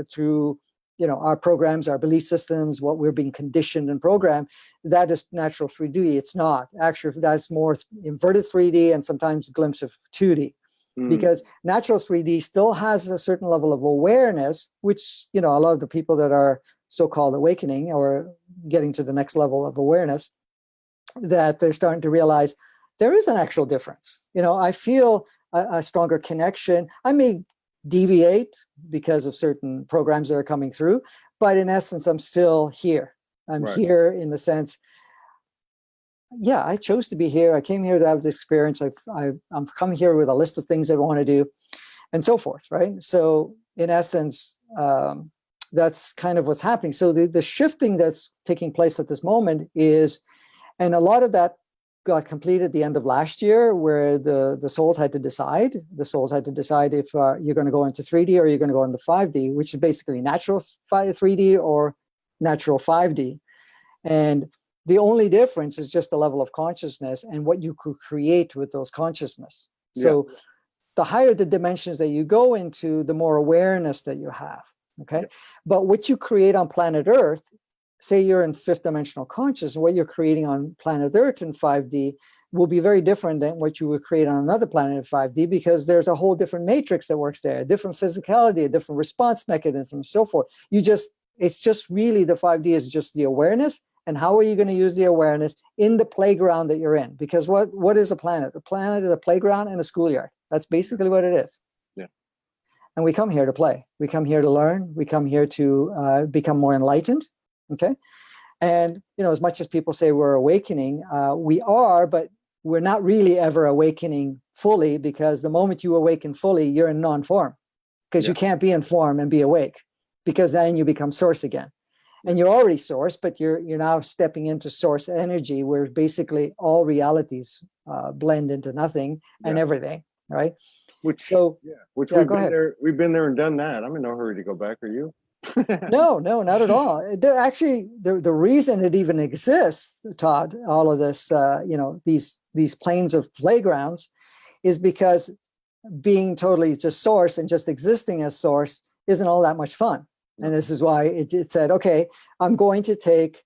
through our programs, our belief systems, what we're being conditioned and programmed. That is natural 3D. It's not. Actually, that's more inverted 3D and sometimes a glimpse of 2D. Because natural 3D still has a certain level of awareness, which, a lot of the people that are so-called awakening or getting to the next level of awareness, that they're starting to realize there is an actual difference. I feel a stronger connection. I may deviate because of certain programs that are coming through, but in essence, I'm still here. I'm here in the sense, I chose to be here. I came here to have this experience. I'm coming here with a list of things I want to do and so forth, right? So in essence, that's kind of what's happening. So the shifting that's taking place at this moment is, and a lot of that got completed at the end of last year, where the souls had to decide. The souls had to decide if you're going to go into 3D or you're going to go into 5D, which is basically natural 3D or natural 5D. And the only difference is just the level of consciousness and what you could create with those consciousness. So the higher the dimensions that you go into, the more awareness that you have, okay? But what you create on planet Earth, say you're in fifth dimensional consciousness, what you're creating on planet Earth in 5D will be very different than what you would create on another planet in 5D, because there's a whole different matrix that works there, a different physicality, a different response mechanism, and so forth. It's just really the 5D is just the awareness. And how are you going to use the awareness in the playground that you're in? Because what is a planet? A planet is a playground and a schoolyard. That's basically what it is. Yeah. And we come here to play. We come here to learn. We come here to become more enlightened. Okay. And, as much as people say we're awakening, we are, but we're not really ever awakening fully, because the moment you awaken fully, you're in non-form, because you can't be in form and be awake, because then you become source again. And you're already source, but you're now stepping into source energy, where basically all realities blend into nothing and everything, right? We've been there and done that. I'm in no hurry to go back. Are you? No, not at all. Actually, the reason it even exists, Todd, all of this, these planes of playgrounds, is because being totally just source and just existing as source isn't all that much fun. And this is why it said, okay, I'm going to take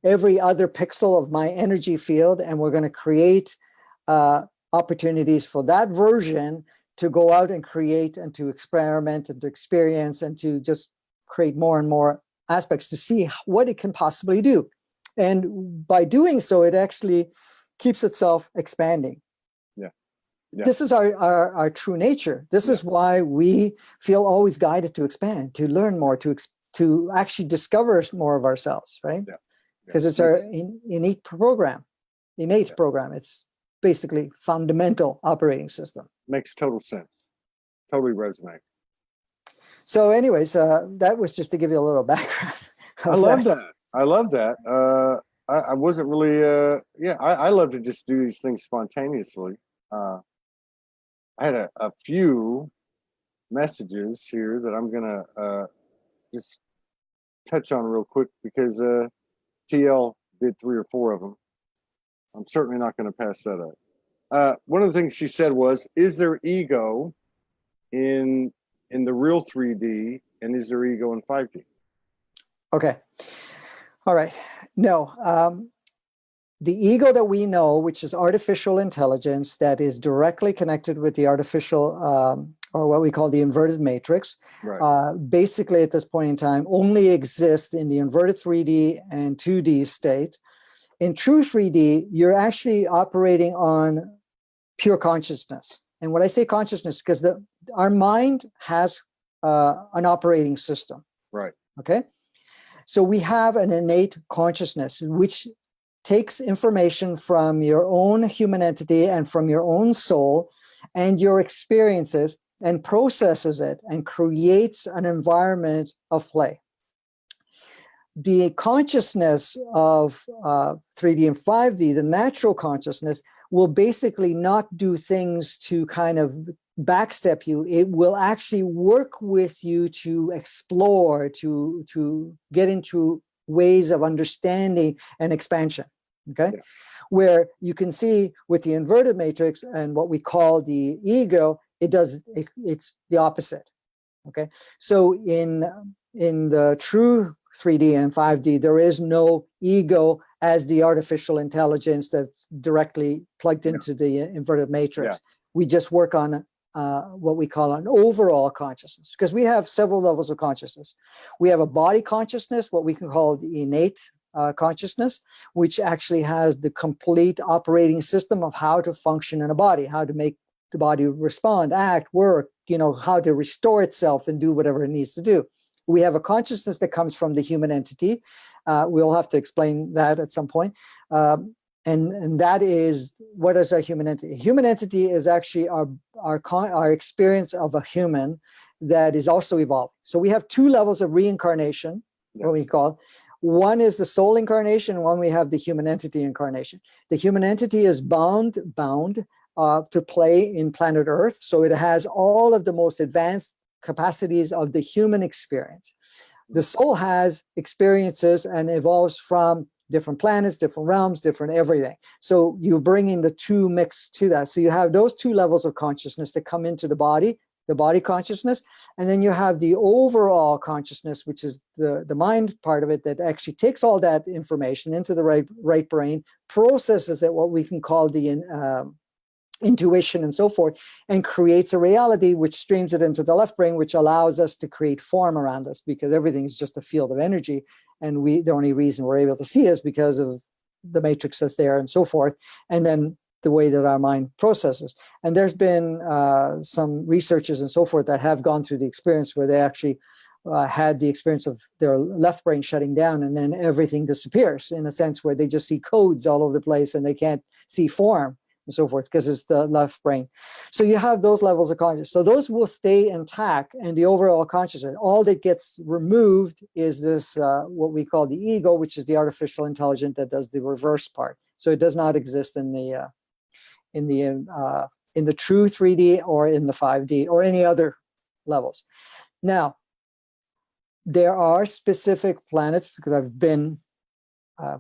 every other pixel of my energy field, and we're going to create opportunities for that version to go out and create and to experiment and to experience and to just create more and more aspects to see what it can possibly do. And by doing so, it actually keeps itself expanding. Yeah. This is our true nature. This is why we feel always guided to expand, to learn more, to actually discover more of ourselves, right? Because it's our innate program. It's basically fundamental operating system. Makes total sense. Totally resonates. So anyways, that was just to give you a little background. I love that. I wasn't really, I love to just do these things spontaneously. I had a few messages here that I'm going to just touch on real quick because TL did 3 or 4 of them. I'm certainly not going to pass that up. One of the things she said was, is there ego in the real 3D, and is there ego in 5D? Okay. All right. No. The ego that we know, which is artificial intelligence that is directly connected with the artificial, or what we call the inverted matrix, basically at this point in time only exists in the inverted 3D and 2D state. In true 3D, you're actually operating on pure consciousness. And when I say consciousness, because our mind has an operating system. Right. Okay. So we have an innate consciousness, which takes information from your own human entity and from your own soul and your experiences and processes it and creates an environment of play. The consciousness of 3D and 5D, the natural consciousness, will basically not do things to kind of backstep you. It will actually work with you to explore, to get into ways of understanding and expansion. Okay. Yeah. Where you can see with the inverted matrix and what we call the ego, it's the opposite. Okay. So in the true 3D and 5D, there is no ego as the artificial intelligence that's directly plugged into the inverted matrix. Yeah. We just work on what we call an overall consciousness, because we have several levels of consciousness. We have a body consciousness, what we can call the innate consciousness, which actually has the complete operating system of how to function in a body, how to make the body respond, act, work, how to restore itself and do whatever it needs to do. We have a consciousness that comes from the human entity. We'll have to explain that at some point. And that is, what is a human entity? A human entity is actually our experience of a human that is also evolving. So we have 2 levels of reincarnation, what we call. One is the soul incarnation, one we have the human entity incarnation. The human entity is bound to play in planet Earth. So it has all of the most advanced capacities of the human experience. The soul has experiences and evolves from different planets, different realms, different everything. So you bring in the 2 mix to that. So you have those 2 levels of consciousness that come into the body consciousness, and then you have the overall consciousness, which is the mind part of it, that actually takes all that information into the right brain, processes it, what we can call the intuition and so forth, and creates a reality which streams it into the left brain, which allows us to create form around us, because everything is just a field of energy, and the only reason we're able to see is because of the matrix that's there and so forth, and then the way that our mind processes. And there's been some researchers and so forth that have gone through the experience where they actually had the experience of their left brain shutting down, and then everything disappears, in a sense where they just see codes all over the place and they can't see form and so forth, because it's the left brain. So you have those levels of consciousness. So those will stay intact, and the overall consciousness, all that gets removed is this, what we call the ego, which is the artificial intelligence that does the reverse part. So it does not exist in the true 3D or in the 5D or any other levels. Now, there are specific planets, because I've been, I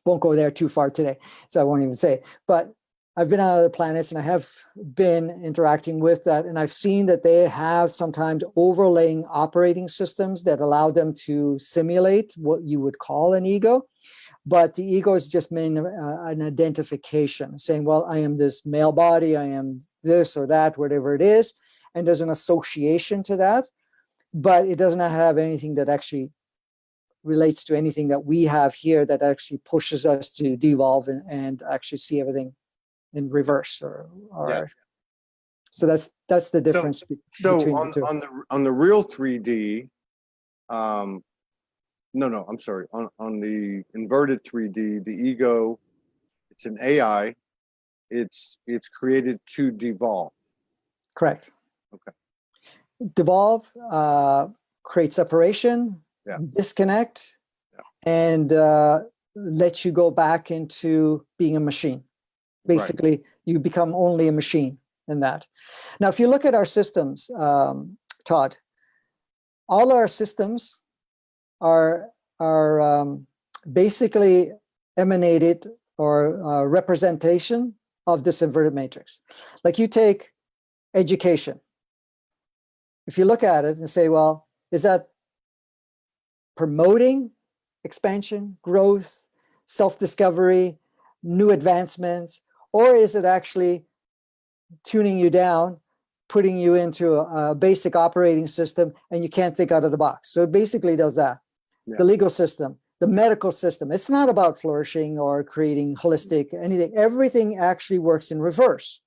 won't go there too far today, so I won't even say, but I've been on other planets and I have been interacting with that, and I've seen that they have sometimes overlaying operating systems that allow them to simulate what you would call an ego. But the ego is just an identification, saying, well, I am this male body, I am this or that, whatever it is, and there's an association to that, but it does not have anything that actually relates to anything that we have here that actually pushes us to devolve and actually see everything in reverse, or Yeah. So that's the difference between the two. On the real 3D, no, I'm sorry. On the inverted 3D, the ego, it's an AI. It's created to devolve. Correct. Okay. Devolve, create separation, disconnect, and let you go back into being a machine. Basically, you become only a machine in that. Now, if you look at our systems, Todd, all our systems are basically emanated or representation of this inverted matrix. Like you take education. If you look at it and say, well, is that promoting expansion, growth, self-discovery, new advancements, or is it actually tuning you down, putting you into a basic operating system, and you can't think out of the box? So it basically does that. Yeah. The legal system, the medical system, it's not about flourishing or creating holistic anything. Everything actually works in reverse.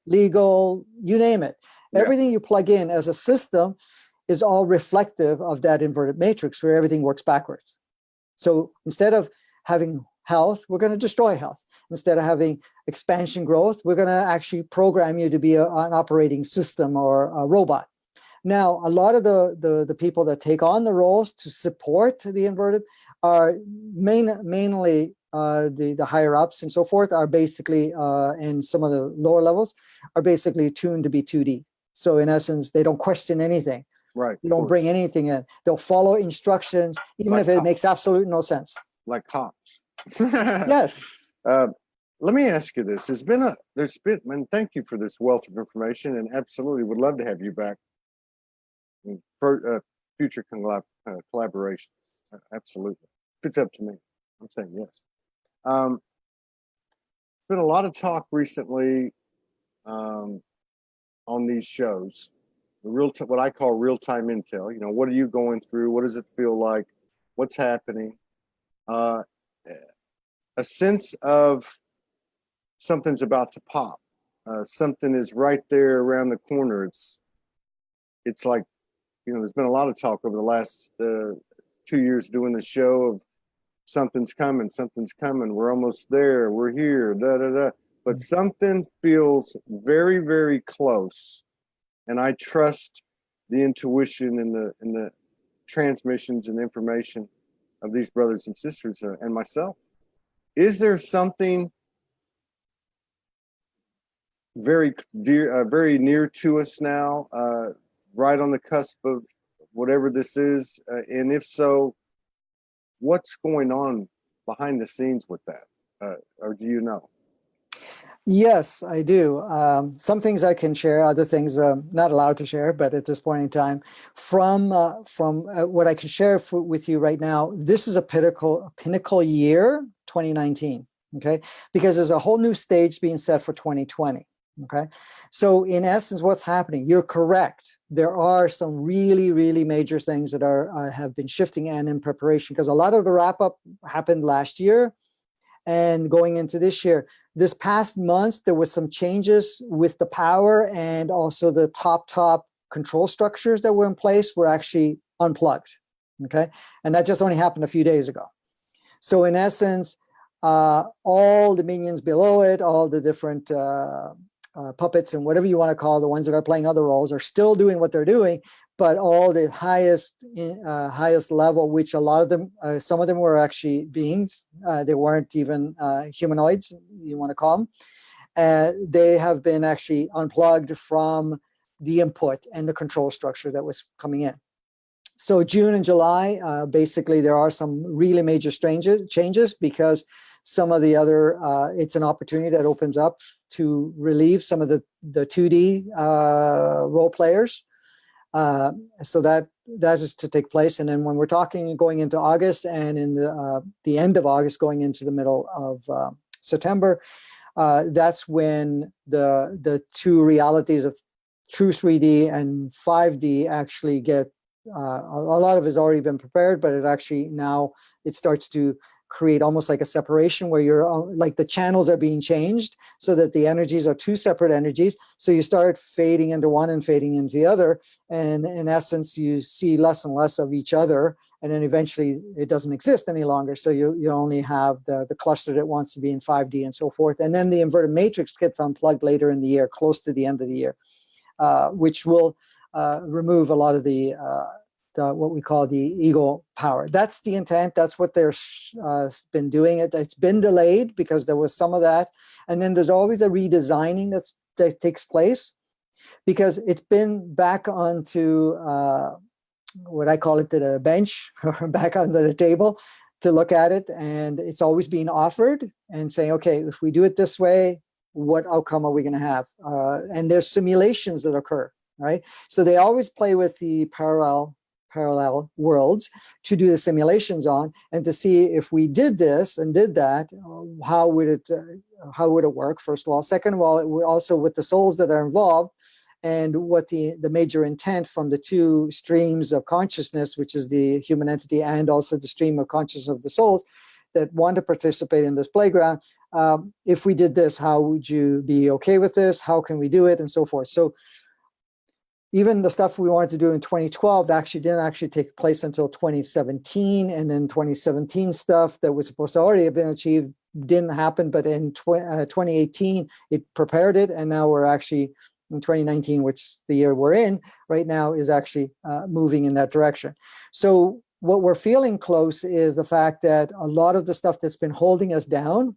Legal, you name it. Yeah. Everything you plug in as a system is all reflective of that inverted matrix where everything works backwards. So instead of having health, we're going to destroy health. Instead of having expansion growth, we're going to actually program you to be an operating system or a robot. Now, a lot of the people that take on the roles to support the inverted are mainly the higher ups and so forth are basically, and some of the lower levels are basically tuned to be 2D. So in essence, they don't question anything. Right. They don't bring anything in. They'll follow instructions, even like if it makes absolutely no sense. Like cops. Yes. Let me ask you this. And thank you for this wealth of information, and absolutely would love to have you back for future collaboration. Absolutely. If it's up to me, I'm saying yes. There's been a lot of talk recently on these shows. What I call real-time intel. You know, what are you going through? What does it feel like? What's happening? A sense of something's about to pop. Something is right there around the corner. It's like, you know, there's been a lot of talk over the last 2 years doing the show of something's coming, we're almost there, we're here, da da da. But something feels very, very close, and I trust the intuition and the transmissions and information of these brothers and sisters and myself. Is there something very dear, very near to us now, right on the cusp of whatever this is? And if so, what's going on behind the scenes with that? Or do you know? Yes, I do. Some things I can share, other things I'm not allowed to share, but at this point in time, from what I can share with you right now, this is a pinnacle year, 2019, okay? Because there's a whole new stage being set for 2020, okay? So in essence, what's happening? You're correct. There are some really, really major things that have been shifting and in preparation, because a lot of the wrap-up happened last year. And going into this year, this past month, there was some changes with the power, and also the top control structures that were in place were actually unplugged, okay? And that just only happened a few days ago. So in essence, all the minions below it, all the different puppets and whatever you want to call the ones that are playing other roles, are still doing what they're doing, but all the highest level, which a lot of them, some of them were actually beings. They weren't even humanoids, you want to call them. They have been actually unplugged from the input and the control structure that was coming in. So June and July, basically, there are some really major changes because some of the other, it's an opportunity that opens up to relieve some of the 2D role players. So that is to take place. And then when we're talking going into August and in the end of August, going into the middle of September, that's when the two realities of true 3D and 5D actually get, a lot of it has already been prepared, but it actually now it starts to create almost like a separation where you're like the channels are being changed so that the energies are two separate energies. So you start fading into one and fading into the other. And in essence, you see less and less of each other. And then eventually it doesn't exist any longer. So you only have the cluster that wants to be in 5D and so forth. And then the inverted matrix gets unplugged later in the year, close to the end of the year, which will remove a lot of the what we call the ego power. That's the intent. That's what they're been doing. It's been delayed because there was some of that. And then there's always a redesigning that takes place because it's been back onto what I call it, to the bench or back onto the table to look at it. And it's always being offered and saying, okay, if we do it this way, what outcome are we going to have? And there's simulations that occur, right? So they always play with the parallel worlds to do the simulations on and to see if we did this and did that, how would it work, first of all. Second of all, also with the souls that are involved and what the major intent from the two streams of consciousness, which is the human entity and also the stream of consciousness of the souls that want to participate in this playground. If we did this, how would you be okay with this? How can we do it? And so forth. So even the stuff we wanted to do in 2012 didn't take place until 2017. And then 2017 stuff that was supposed to already have been achieved didn't happen. But in 2018, it prepared it. And now we're actually in 2019, which is the year we're in right now, is actually moving in that direction. So what we're feeling close is the fact that a lot of the stuff that's been holding us down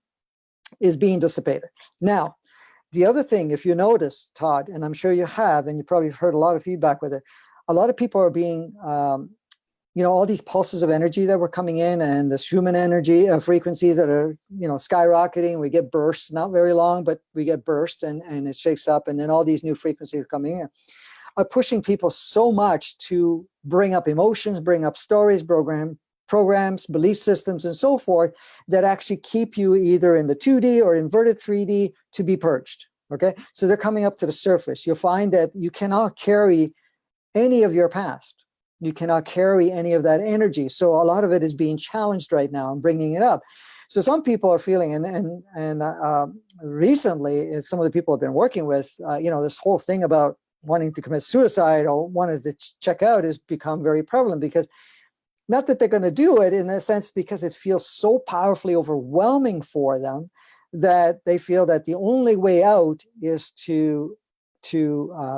is being dissipated. Now, the other thing, if you notice, Todd, and I'm sure you have, and you probably have heard a lot of feedback with it, a lot of people are being, all these pulses of energy that were coming in and the Schumann energy frequencies that are, skyrocketing. We get bursts, not very long, but we get bursts and it shakes up. And then all these new frequencies coming in are pushing people so much to bring up emotions, bring up stories, programs, belief systems, and so forth that actually keep you either in the 2D or inverted 3D to be purged, okay? So they're coming up to the surface. You'll find that you cannot carry any of your past. You cannot carry any of that energy. So a lot of it is being challenged right now and bringing it up. So some people are feeling, and recently, some of the people I've been working with, this whole thing about wanting to commit suicide or wanting to check out has become very prevalent because not that they're going to do it in a sense because it feels so powerfully overwhelming for them that they feel that the only way out is to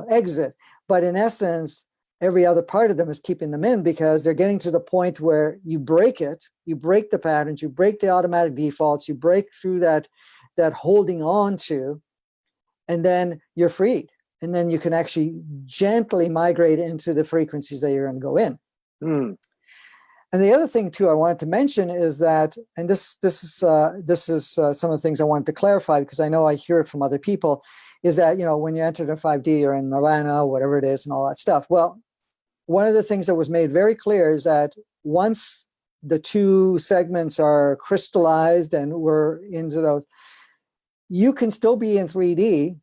exit. But in essence, every other part of them is keeping them in because they're getting to the point where you break it, you break the patterns, you break the automatic defaults, you break through that holding on to, and then you're freed. And then you can actually gently migrate into the frequencies that you're going to go in. Mm. And the other thing too I wanted to mention is that, and this is some of the things I wanted to clarify because I know I hear it from other people, is that when you enter the 5D or in Nirvana, whatever it is, and all that stuff. Well, one of the things that was made very clear is that once the two segments are crystallized and we're into those, you can still be in 3D,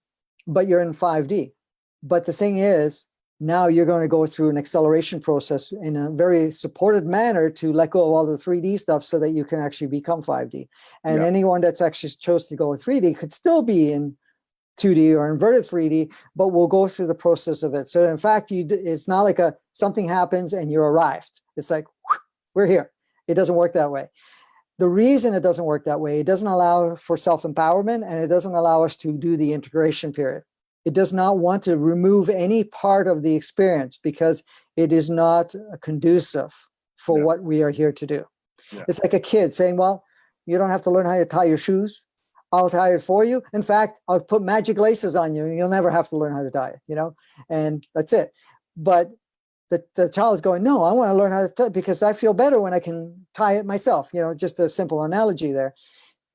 but you're in 5D. But the thing is, now you're going to go through an acceleration process in a very supported manner to let go of all the 3D stuff so that you can actually become 5D. And anyone that's actually chose to go with 3D could still be in 2D or inverted 3D, but we'll go through the process of it. So in fact, it's not like something happens and you're arrived. It's like, we're here. It doesn't work that way. The reason it doesn't work that way, it doesn't allow for self-empowerment and it doesn't allow us to do the integration period. It does not want to remove any part of the experience because it is not conducive for what we are here to do. Yeah. It's like a kid saying, well, you don't have to learn how to tie your shoes. I'll tie it for you. In fact, I'll put magic laces on you and you'll never have to learn how to tie it, and that's it. But the child is going, no, I want to learn how to tie, because I feel better when I can tie it myself. Just a simple analogy there.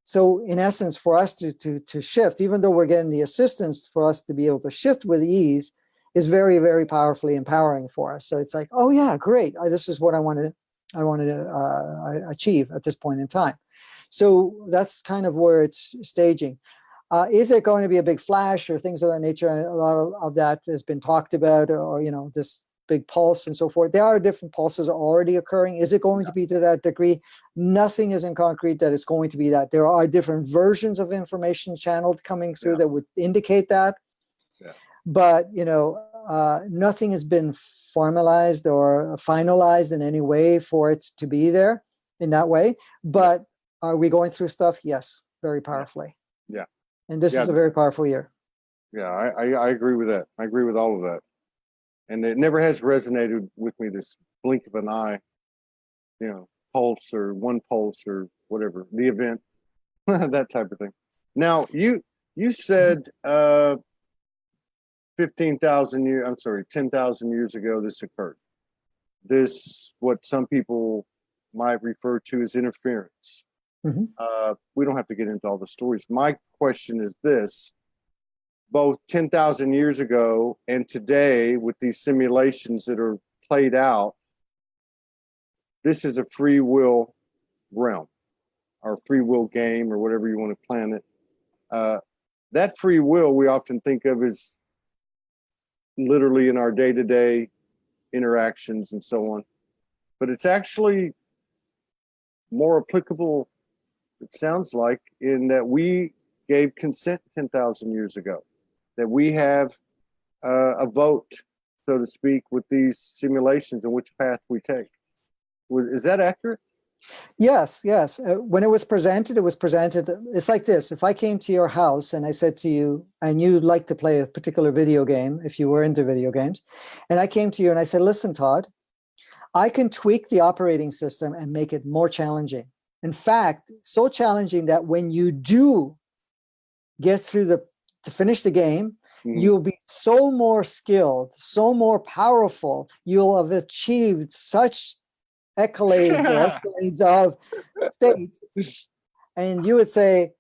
So in essence, for us to shift, even though we're getting the assistance for us to be able to shift with ease, is very, very powerfully empowering for us. So it's like, oh yeah, great. This is what I wanted to achieve at this point in time. So that's kind of where it's staging. Is it going to be a big flash or things of that nature? A lot of that has been talked about, or this big pulse and so forth. There are different pulses already occurring. Is it going to be to that degree? Nothing is in concrete that it's going to be that. There are different versions of information channeled coming through that would indicate that. Yeah. But nothing has been formalized or finalized in any way for it to be there in that way. But are we going through stuff? Yes, very powerfully. Yeah. And this is a very powerful year. Yeah, I agree with that. I agree with all of that. And it never has resonated with me, this blink of an eye, pulse or one pulse or whatever, the event, that type of thing. Now, you said 10,000 years ago this occurred. This, what some people might refer to as interference. Mm-hmm. We don't have to get into all the stories. My question is this: both 10,000 years ago and today, with these simulations that are played out, this is a free will realm, or free will game, or whatever you want to plan it. That free will we often think of as literally in our day-to-day interactions and so on, but it's actually more applicable, it sounds like, in that we gave consent 10,000 years ago, that we have a vote, so to speak, with these simulations and which path we take. Is that accurate? Yes. When it was presented, it's like this. If I came to your house and I said to you, and you'd like to play a particular video game, if you were into video games, and I came to you and I said, listen, Todd, I can tweak the operating system and make it more challenging. In fact, so challenging that when you do get through to finish the game, you'll be so more skilled, so more powerful. You'll have achieved such accolades or escalades of state. And you would say,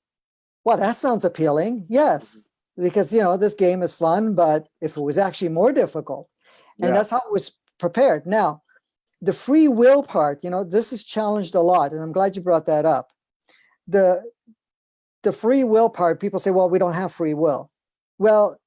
well, that sounds appealing. Yes, because, this game is fun, but if it was actually more difficult. And that's how it was prepared. Now, the free will part, this is challenged a lot, and I'm glad you brought that up. The free will part, people say, well, we don't have free will. Well,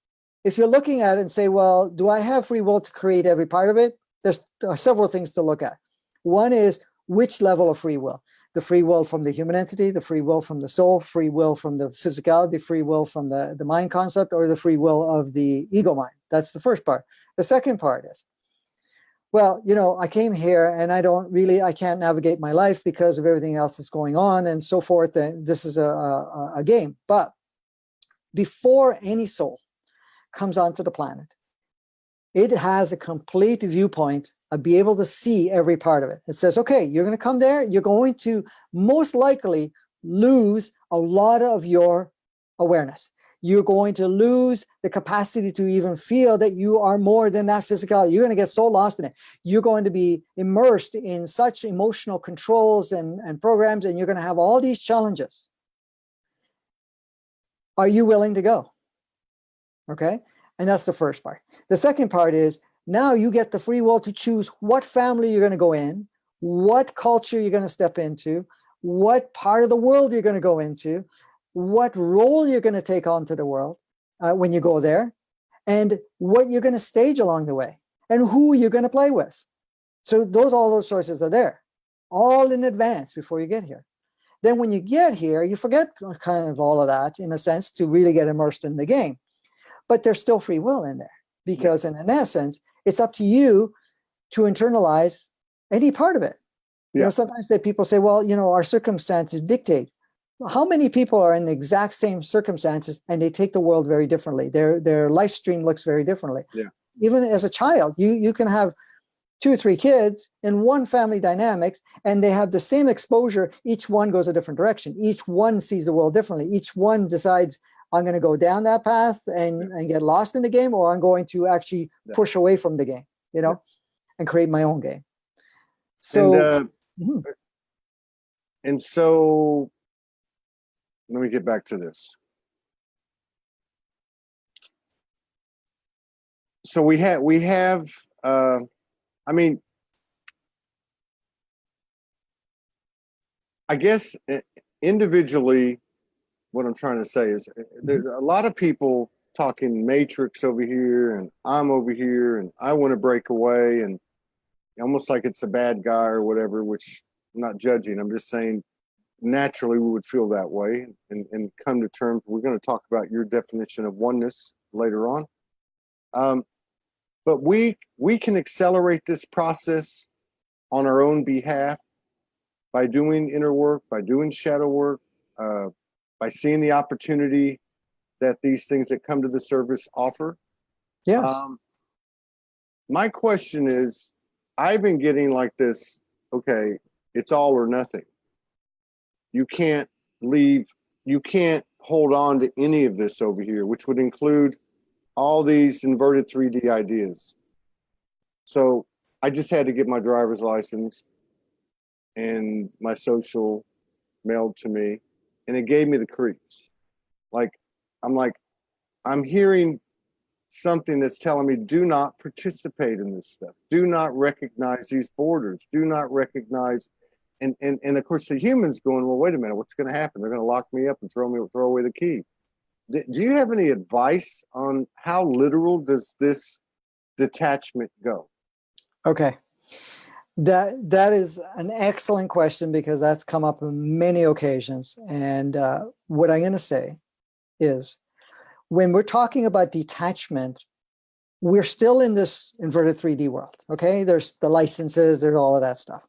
if you're looking at it and say, well, do I have free will to create every part of it? There are several things to look at. One is which level of free will? The free will from the human entity, the free will from the soul, free will from the physicality, free will from the mind concept, or the free will of the ego mind. That's the first part. The second part is, well, I came here and I can't navigate my life because of everything else that's going on and so forth. And this is a game. But before any soul comes onto the planet, it has a complete viewpoint of be able to see every part of it. It says, okay, you're going to come there. You're going to most likely lose a lot of your awareness. You're going to lose the capacity to even feel that you are more than that physicality. You're going to get so lost in it. You're going to be immersed in such emotional controls and programs, and you're going to have all these challenges. Are you willing to go? Okay. And that's the first part. The second part is, now you get the free will to choose what family you're going to go in, what culture you're going to step into, what part of the world you're going to go into, what role you're going to take onto the world when you go there, and what you're going to stage along the way, and who you're going to play with. So all those choices are there, all in advance before you get here. Then when you get here, you forget kind of all of that, in a sense, to really get immersed in the game. But there's still free will in there, because in essence, it's up to you to internalize any part of it. Yeah. Sometimes people say, well, our circumstances dictate. How many people are in the exact same circumstances and they take the world very differently? Their life stream looks very differently. Yeah. Even as a child, you can have 2 or 3 kids in one family dynamics, and they have the same exposure. Each one goes a different direction. Each one sees the world differently. Each one decides, I'm going to go down that path and get lost in the game, or I'm going to actually push away from the game, and create my own game. So, and so let me get back to this. So we have I mean, I guess individually, what I'm trying to say is there's a lot of people talking matrix over here and I'm over here and I want to break away, and almost like it's a bad guy or whatever, which I'm not judging. I'm just saying naturally we would feel that way and come to terms. We're going to talk about your definition of oneness later on. But we can accelerate this process on our own behalf by doing inner work, by doing shadow work, by seeing the opportunity that these things that come to the service offer. yes. My question is, I've been getting like this, okay, it's all or nothing. You can't leave, you can't hold on to any of this over here, which would include all these inverted 3D ideas. So I just had to get my driver's license and my social mailed to me, and it gave me the creeps. I'm hearing something that's telling me, do not participate in this stuff. Do not recognize these borders. Do not recognize, and of course the human's going, well, wait a minute, what's going to happen? They're going to lock me up and throw away the key. Do you have any advice on how literal does this detachment go? Okay. That is an excellent question, because that's come up on many occasions. And what I'm going to say is, when we're talking about detachment, we're still in this inverted 3D world. Okay. There's the licenses, there's all of that stuff.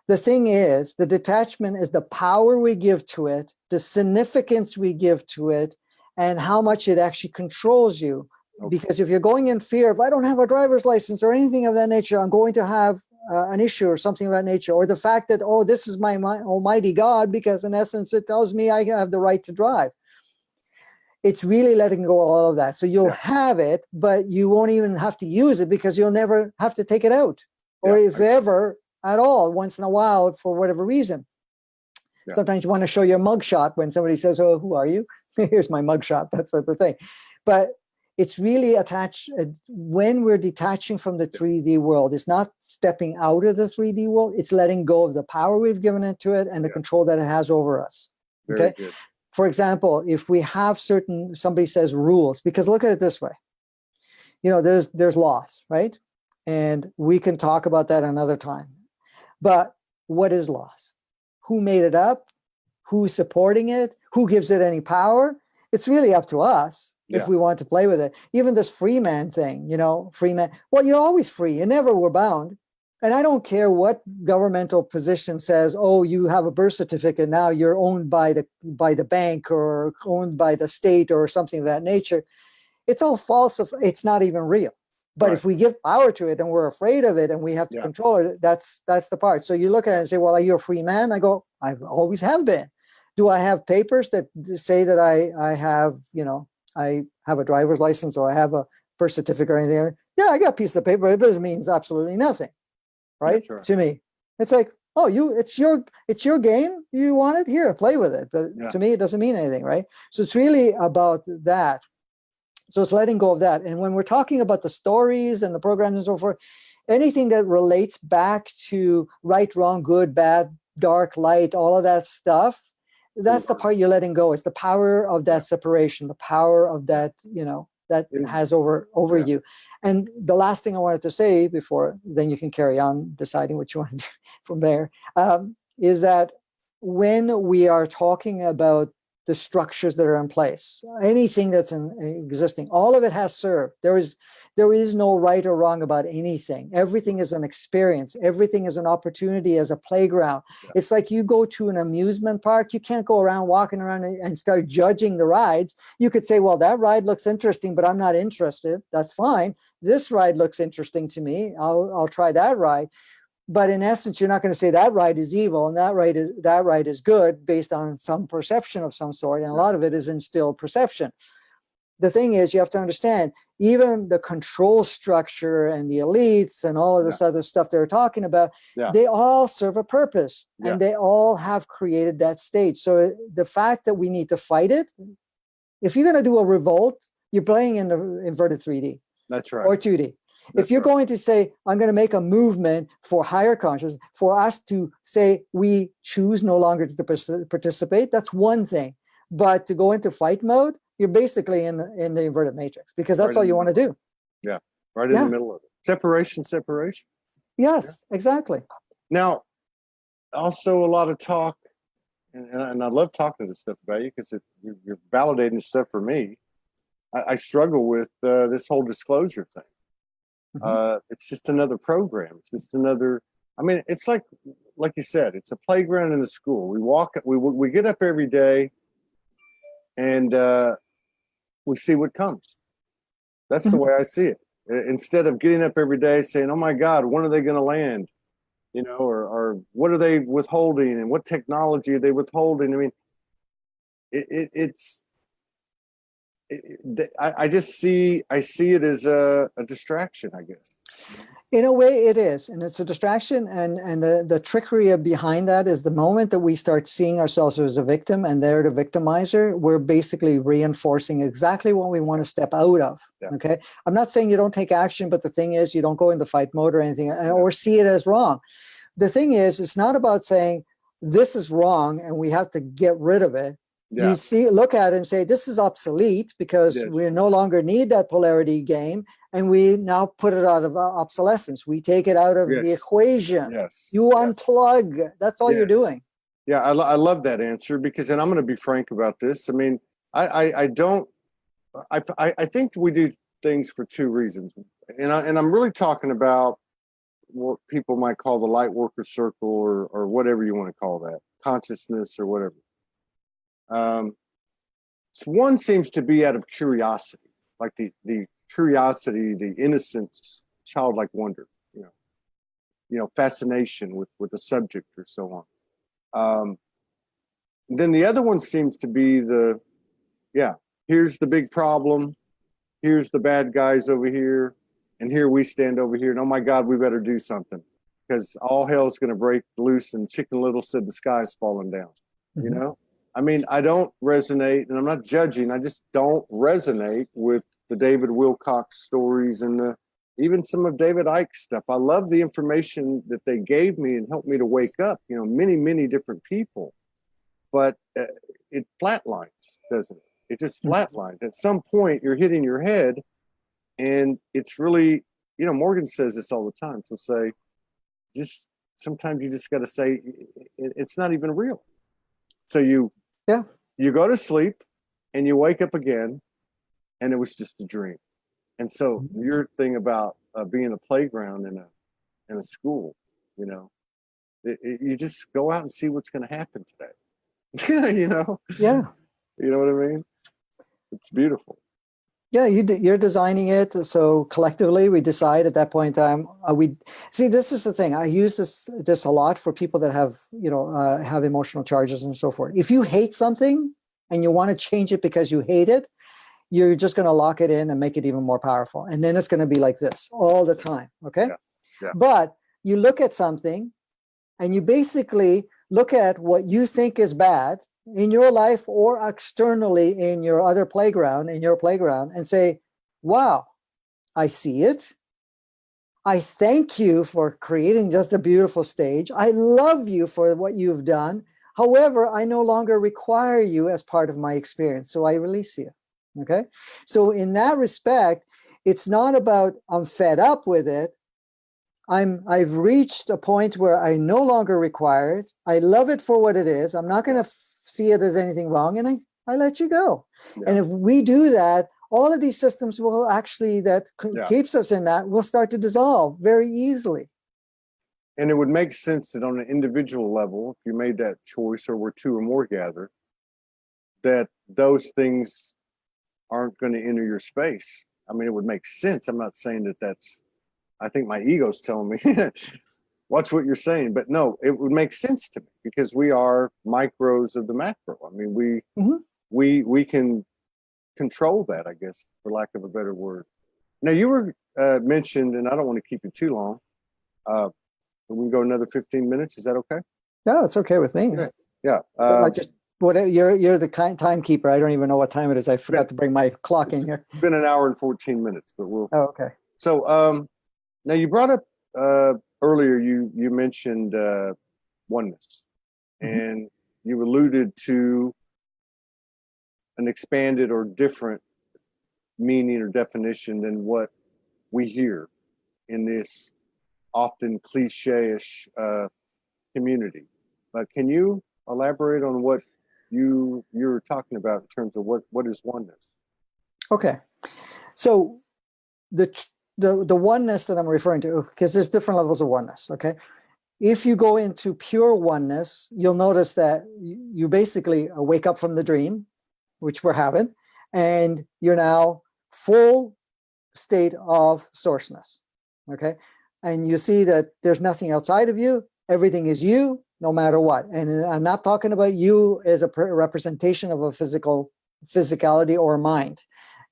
The thing is, the detachment is the power we give to it, the significance we give to it, and how much it actually controls you. Okay. Because if you're going in fear of, I don't have a driver's license or anything of that nature, I'm going to have an issue or something of that nature, or the fact that, oh, this is my almighty God, because in essence, it tells me I have the right to drive. It's really letting go of all of that. So you'll have it, but you won't even have to use it, because you'll never have to take it out, or if ever at all, once in a while, for whatever reason. Yeah. Sometimes you want to show your mugshot when somebody says, oh, who are you? Here's my mugshot. That's the thing. But it's really attached. When we're detaching from the 3D world, it's not stepping out of the 3D world. It's letting go of the power we've given it to it and the control that it has over us. Okay. Very good. For example, if we have somebody says rules, because look at it this way, there's laws, right? And we can talk about that another time. But what is laws? Who made it up? Who's supporting it? Who gives it any power? It's really up to us. If we want to play with it. Even this free man thing, free man. Well, you're always free. You never were bound. And I don't care what governmental position says, oh, you have a birth certificate, now you're owned by the bank or owned by the state or something of that nature. It's all false. It's not even real. But if we give power to it and we're afraid of it and we have to control it, that's the part. So you look at it and say, well, are you a free man? I go, I always have been. Do I have papers that say that I have, I have a driver's license or I have a birth certificate or anything? Yeah, I got a piece of paper, but it means absolutely nothing, right? To me, it's like, oh, it's your game. You want it? Here, play with it. But to me, it doesn't mean anything, right? So it's really about that. So it's letting go of that. And when we're talking about the stories and the programs and so forth, anything that relates back to right, wrong, good, bad, dark, light, all of that stuff, that's the part you're letting go. It's the power of that separation, the power of that, that has over you. And the last thing I wanted to say before, then you can carry on deciding what you want to do from there, is that when we are talking about the structures that are in place, anything that's existing, all of it has served. There is no right or wrong about anything. Everything is an experience. Everything is an opportunity as a playground. Yeah. It's like you go to an amusement park. You can't go around walking around and start judging the rides. You could say, well, that ride looks interesting, but I'm not interested. That's fine. This ride looks interesting to me. I'll try that ride. But in essence, you're not going to say that ride is evil and that ride is good based on some perception of some sort. And a lot of it is instilled perception. the thing is, you have to understand, even the control structure and the elites and all of this other stuff they're talking about, they all serve a purpose, and they all have created that stage. So the fact that we need to fight it, if you're going to do a revolt, you're playing in the inverted 3D. That's right. Or 2D. If you're going to say, I'm going to make a movement for higher consciousness, for us to say we choose no longer to participate, that's one thing. But to go into fight mode, you're basically in the inverted matrix, because that's all you want to do. Yeah, right in the middle of it. Separation. Yes, exactly. Now, also a lot of talk, and I love talking to this stuff about you, because you're validating stuff for me. I struggle with this whole disclosure thing. It's just another program. It's just another. I mean, it's like you said, it's a playground in a school. We get up every day, and we see what comes. That's the way I see it. Instead of getting up every day saying, "Oh my God, when are they going to land?" You know, or what are they withholding, and what technology are they withholding? I mean, I see it as a distraction, I guess. In a way it is, and it's a distraction, and the trickery behind that is the moment that we start seeing ourselves as a victim and they're the victimizer, we're basically reinforcing exactly what we want to step out of. Okay, I'm not saying you don't take action, but the thing is, you don't go in the fight mode or anything, or see it as wrong. The thing is, it's not about saying this is wrong and we have to get rid of it. You look at it and say, this is obsolete, because we no longer need that polarity game, and we now put it out of obsolescence. We take it out of the equation. You unplug. That's all you're doing. Yeah, I love that answer, because, and I'm going to be frank about this. I mean, I think we do things for two reasons, and I'm really talking about what people might call the light worker circle, or whatever you want to call that, consciousness or whatever. One seems to be out of curiosity, like the curiosity, the innocence, childlike wonder, you know, fascination with the subject or so on. Then the other one seems to be here's the big problem, here's the bad guys over here, and here we stand over here, and oh my God, we better do something, because all hell's going to break loose, and Chicken Little said the sky's falling down, you know? I mean, I don't resonate, and I'm not judging, I just don't resonate with the David Wilcock stories and even some of David Icke's stuff. I love the information that they gave me and helped me to wake up, you know, many different people. But it flatlines, doesn't it? It just flatlines. At some point, you're hitting your head, and it's really, you know, Morgan says this all the time. She'll say, sometimes you just got to say, it's not even real. So you go to sleep, and you wake up again, and it was just a dream. And so your thing about being a playground in a school, you know, you just go out and see what's going to happen today. You know? Yeah. You know what I mean? It's beautiful. Yeah, you're designing it. So collectively, we decide at that point in time. This is the thing. I use this a lot for people that have, you know, have emotional charges and so forth. If you hate something and you want to change it because you hate it, you're just going to lock it in and make it even more powerful. And then it's going to be like this all the time. Okay. Yeah. But you look at something, and you basically look at what you think is bad in your life or externally in your other playground, and say, wow, I see it. I thank you for creating just a beautiful stage. I love you for what you've done. However, I no longer require you as part of my experience, so I release you. Okay? So in that respect, it's not about I'm fed up with it. I've reached a point where I no longer require it. I love it for what it is. I'm not going to see it as anything wrong, and I let you go. Yeah. And if we do that, all of these systems will actually, keeps us in that, will start to dissolve very easily. And it would make sense that on an individual level, if you made that choice, or were two or more gathered, that those things aren't going to enter your space. I mean, it would make sense. I'm not saying that's, I think my ego's telling me, watch what you're saying. But no, it would make sense to me, because we are micros of the macro. I mean, we can control that, I guess, for lack of a better word. Now, you were mentioned, and I don't want to keep you too long. We can go another 15 minutes. Is that okay? No, it's okay with me. Okay. Yeah. I just whatever, you're the timekeeper. I don't even know what time it is. I forgot to bring my clock in here. It's been an hour and 14 minutes, but we'll. Oh, okay. So now you brought up earlier. You mentioned oneness, and you alluded to an expanded or different meaning or definition than what we hear in this often cliche-ish community. Can you elaborate on what you're talking about in terms of what is oneness? Okay, so the oneness that I'm referring to, because there's different levels of oneness. Okay, if you go into pure oneness, you'll notice that you basically wake up from the dream, which we're having, and you're now full state of sourceness. Okay, and you see that there's nothing outside of you. Everything is you, no matter what. And I'm not talking about you as a representation of a physicality or mind.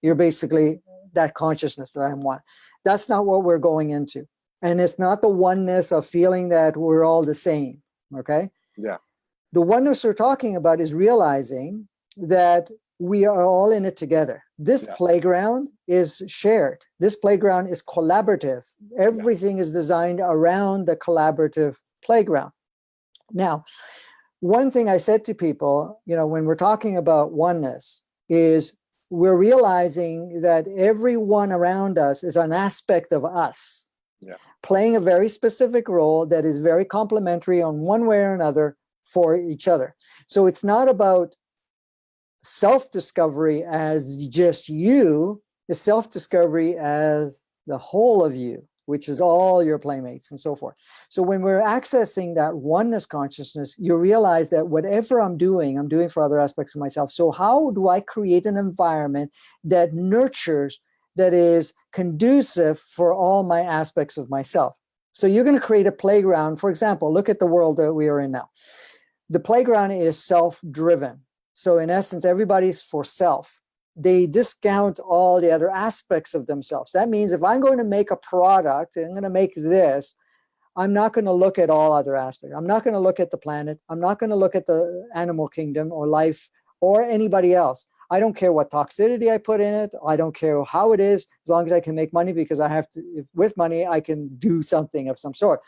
You're basically that consciousness that I'm one. That's not what we're going into. And it's not the oneness of feeling that we're all the same. Okay? Yeah. The oneness we're talking about is realizing that we are all in it together. This playground is shared. This playground is collaborative. Everything is designed around the collaborative playground. Now, one thing I said to people, when we're talking about oneness, is we're realizing that everyone around us is an aspect of us, playing a very specific role that is very complementary on one way or another for each other. So it's not about self-discovery as just you, it's self-discovery as the whole of you, which is all your playmates and so forth. So when we're accessing that oneness consciousness, you realize that whatever I'm doing for other aspects of myself. So how do I create an environment that nurtures, that is conducive for all my aspects of myself? So you're going to create a playground. For example, look at the world that we are in now. The playground is self-driven. So in essence, everybody's for self. They discount all the other aspects of themselves. That means if I'm going to make a product, and I'm going to make this, I'm not going to look at all other aspects. I'm not going to look at the planet. I'm not going to look at the animal kingdom or life or anybody else. I don't care what toxicity I put in it. I don't care how it is, as long as I can make money, because I have to, with money, I can do something of some sort.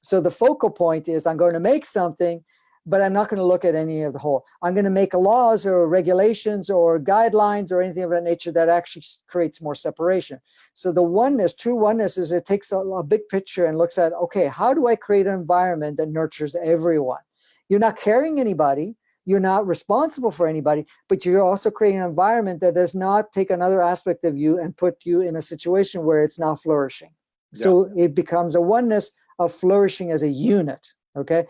So the focal point is I'm going to make something, but I'm not going to look at any of the whole. I'm going to make laws or regulations or guidelines or anything of that nature that actually creates more separation. So the oneness, true oneness, is it takes a big picture and looks at, okay, how do I create an environment that nurtures everyone? You're not carrying anybody. You're not responsible for anybody, but you're also creating an environment that does not take another aspect of you and put you in a situation where it's not flourishing. Yeah. So it becomes a oneness of flourishing as a unit, okay?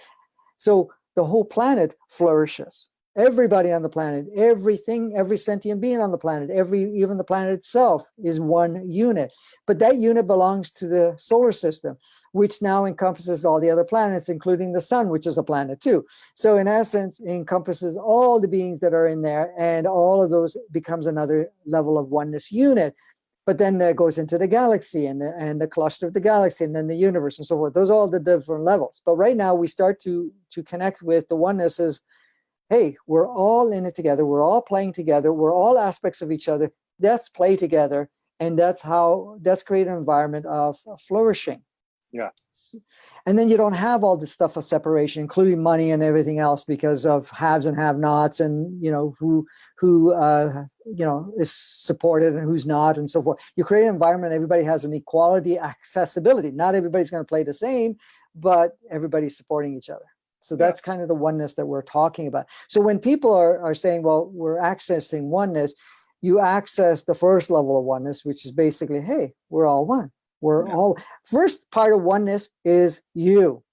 So the whole planet flourishes. Everybody on the planet, everything, every sentient being on the planet, even the planet itself is one unit. But that unit belongs to the solar system, which now encompasses all the other planets, including the sun, which is a planet too. So in essence, it encompasses all the beings that are in there, and all of those becomes another level of oneness unit. But then that goes into the galaxy and the cluster of the galaxy, and then the universe and so forth. Those are all the different levels. But right now we start to connect with the oneness as, hey, we're all in it together. We're all playing together. We're all aspects of each other. Let's play together. And that's create an environment of flourishing. Yeah. And then you don't have all this stuff of separation, including money and everything else, because of haves and have-nots, and who is supported and who's not, and so forth. You create an environment, everybody has an equality, accessibility. Not everybody's going to play the same, but everybody's supporting each other. So that's kind of the oneness that we're talking about. So when people are saying, well, we're accessing oneness, you access the first level of oneness, which is basically, hey, we're all one. We're all, first part of oneness is you,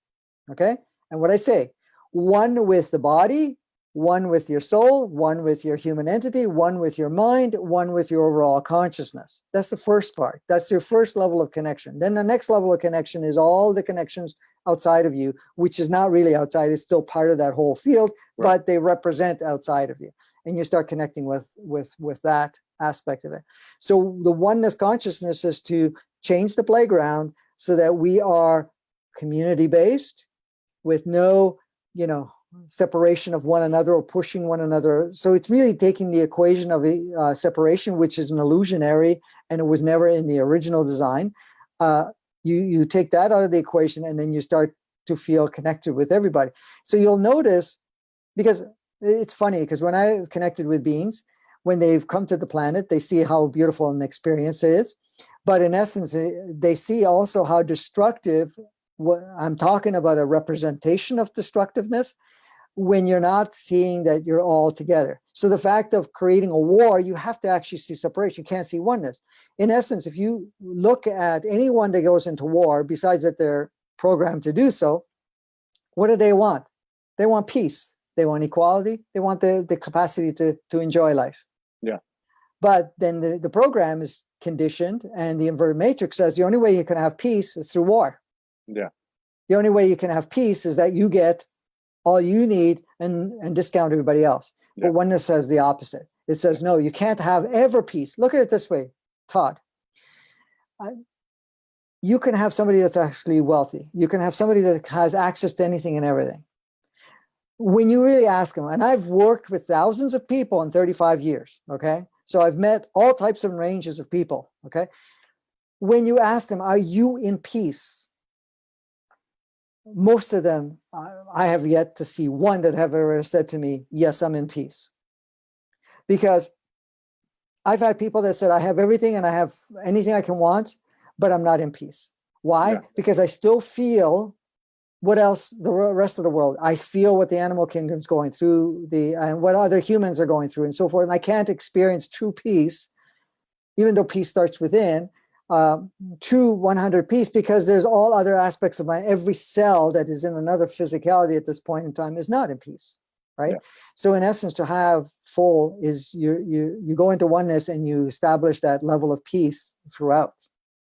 okay? And what I say, one with the body, one with your soul, one with your human entity, one with your mind, one with your overall consciousness. That's the first part. That's your first level of connection. Then the next level of connection is all the connections outside of you, which is not really outside. It's still part of that whole field, right, but they represent outside of you. And you start connecting with that aspect of it. So the oneness consciousness is to change the playground so that we are community-based with no, separation of one another or pushing one another. So it's really taking the equation of separation, which is an illusionary, and it was never in the original design. You take that out of the equation, and then you start to feel connected with everybody. So you'll notice, because it's funny, because when I connected with beings, when they've come to the planet, they see how beautiful an experience is. But in essence, they see also how destructive, I'm talking about a representation of destructiveness, when you're not seeing that you're all together. So the fact of creating a war, you have to actually see separation. You can't see oneness. In essence, if you look at anyone that goes into war, besides that they're programmed to do so, what do they want? They want peace. They want equality. They want the capacity to enjoy life. Yeah. But then the program is conditioned, and the inverted matrix says the only way you can have peace is through war. Yeah. The only way you can have peace is that you get all you need and discount everybody else. Yeah. But oneness says the opposite. It says, no, you can't have ever peace. Look at it this way, Todd. You can have somebody that's actually wealthy. You can have somebody that has access to anything and everything. When you really ask them, and I've worked with thousands of people in 35 years, okay? So I've met all types of ranges of people, okay? When you ask them, are you in peace? Most of them, I have yet to see one that have ever said to me, yes, I'm in peace. Because I've had people that said, I have everything and I have anything I can want, but I'm not in peace. Why? Yeah. Because I still feel what else the rest of the world. I feel what the animal kingdom's going through, and what other humans are going through and so forth. And I can't experience true peace, even though peace starts within, true 100 peace, because there's all other aspects of every cell that is in another physicality at this point in time is not in peace, right? Yeah. So in essence, to have full is you go into oneness and you establish that level of peace throughout.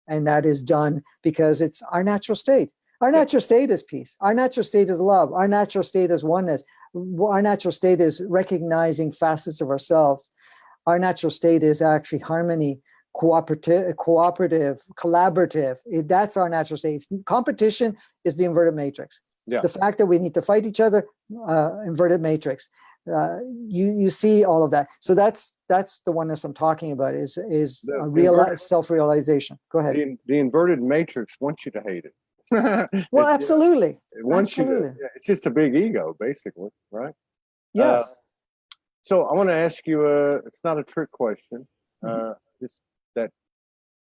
And that is done because it's our natural state. Our natural state is peace. Our natural state is love. Our natural state is oneness. Our natural state is recognizing facets of ourselves. Our natural state is actually harmony, cooperative, collaborative. That's our natural state. Competition is the inverted matrix. Yeah. The fact that we need to fight each other, inverted matrix. You see all of that. So that's the oneness I'm talking about. Is a real self-realization. Go ahead. The inverted matrix wants you to hate it. Well, absolutely. It wants you to. It's just a big ego, basically, right? Yes. So I want to ask you. It's not a trick question. It's that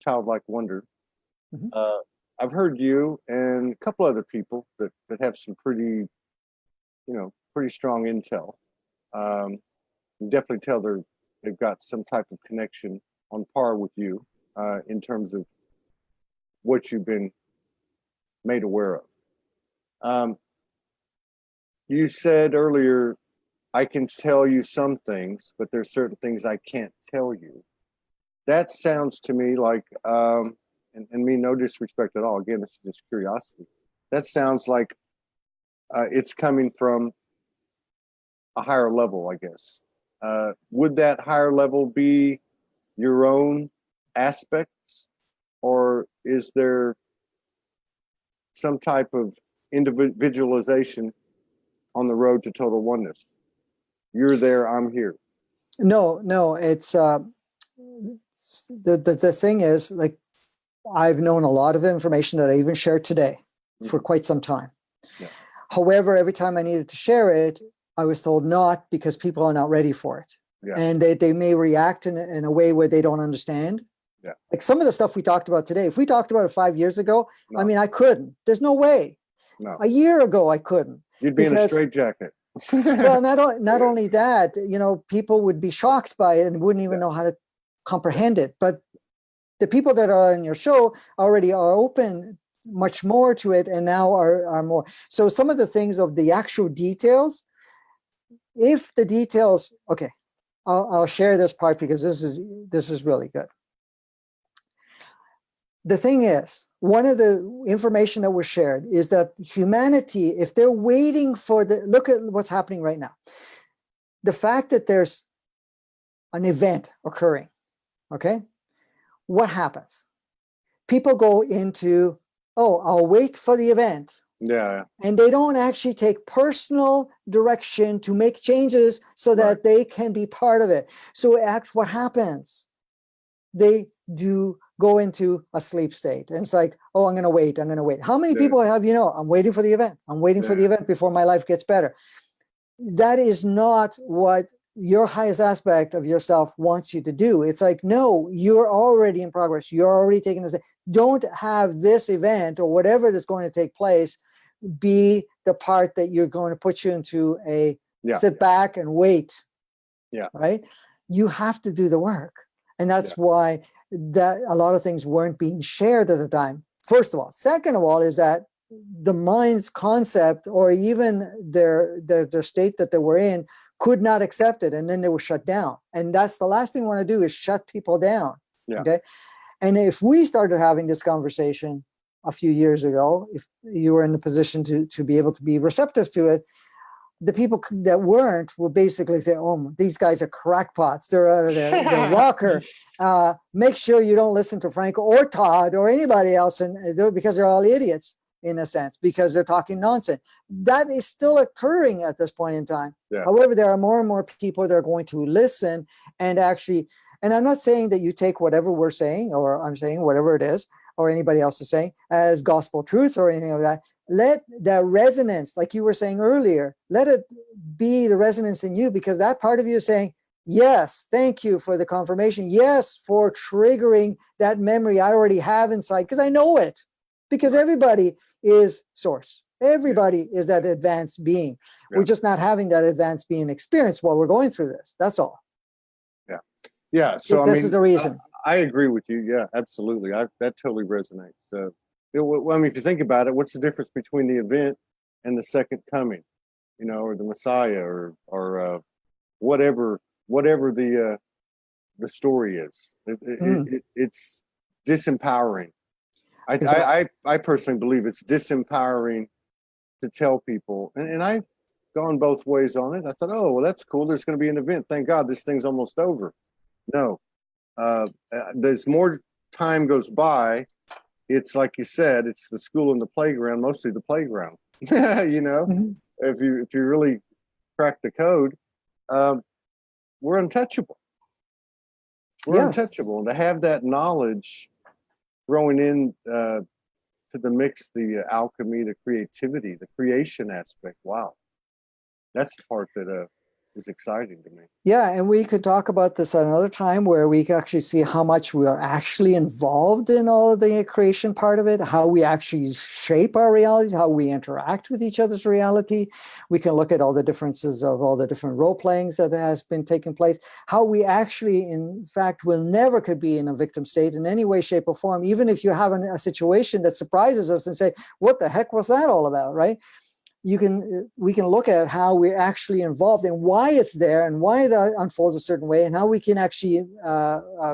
childlike wonder. I've heard you and a couple other people that have some pretty strong intel. You definitely tell they've got some type of connection on par with you in terms of what you've been made aware of. You said earlier, I can tell you some things, but there's certain things I can't tell you. That sounds to me like, and me no disrespect at all, again, this is just curiosity. That sounds like it's coming from a higher level, I guess. Would that higher level be your own aspects, or is there some type of individualization on the road to total oneness? You're there, I'm here. No, it's the thing is, like, I've known a lot of information that I even shared today for quite some time. Yeah. However, every time I needed to share it, I was told not, because people are not ready for it. Yeah. And they may react in a way where they don't understand. Yeah. Like some of the stuff we talked about today, if we talked about it 5 years ago, no. I mean, I couldn't. There's no way. No. A year ago, I couldn't. You'd be in a straitjacket. Well, not only that, people would be shocked by it and wouldn't even know how to comprehend it. But the people that are on your show already are open much more to it, and now are more. So some of the things of the actual details, if the details, okay, I'll share this part because this is really good. The thing is, one of the information that was shared is that humanity, if they're waiting for look at what's happening right now. The fact that there's an event occurring, okay? What happens? People go into, oh, I'll wait for the event. Yeah. And they don't actually take personal direction to make changes so that they can be part of it. So what happens? They do go into a sleep state. And it's like, oh, I'm going to wait. I'm going to wait. How many people have, I'm waiting for the event. I'm waiting for the event before my life gets better. That is not what your highest aspect of yourself wants you to do. It's like, no, you're already in progress. You're already taking this. Don't have this event or whatever is going to take place be the part that you're going to put you into a sit back and wait. Yeah. Right. You have to do the work. And that's why that a lot of things weren't being shared at the time. First of all. Second of all, is that the mind's concept or even their state that they were in could not accept it. And then they were shut down. And that's the last thing we want to do is shut people down. Yeah. Okay. And if we started having this conversation a few years ago, if you were in the position to be able to be receptive to it, the people that weren't will basically say, oh, these guys are crackpots. They're out of their rocker. Make sure you don't listen to Franco or Todd or anybody else because they're all idiots in a sense, because they're talking nonsense. That is still occurring at this point in time. Yeah. However, there are more and more people that are going to listen and actually, and I'm not saying that you take whatever we're saying, or I'm saying whatever it is, or anybody else is saying as gospel truth or anything like that. Let that resonance, like you were saying earlier, let it be the resonance in you, because that part of you is saying, yes, thank you for the confirmation. Yes, for triggering that memory I already have inside, because I know it, because everybody is source. Everybody is that advanced being. Yeah. We're just not having that advanced being experience while we're going through this. That's all. Yeah. Yeah. So this is the reason. I agree with you. Yeah, absolutely. That totally resonates. Well, I mean, if you think about it, what's the difference between the event and the second coming, or the Messiah, or whatever the story is? It's disempowering. I personally believe it's disempowering to tell people, and I've gone both ways on it. I thought, oh, well, that's cool. There's going to be an event. Thank God this thing's almost over. No, as more time goes by, it's like you said, it's the school and the playground, mostly the playground. Mm-hmm. If you really crack the code, we're untouchable. We're untouchable. And to have that knowledge throwing in to the mix, the alchemy, the creativity, the creation aspect. Wow. That's the part that is exciting to me. Yeah, and we could talk about this at another time where we can actually see how much we are actually involved in all of the creation part of it, how we actually shape our reality, how we interact with each other's reality. We can look at all the differences of all the different role playings that has been taking place, how we actually, in fact, will never could be in a victim state in any way, shape, or form, even if you have a situation that surprises us and say, what the heck was that all about, right? We can look at how we're actually involved and why it's there and why it unfolds a certain way, and how we can actually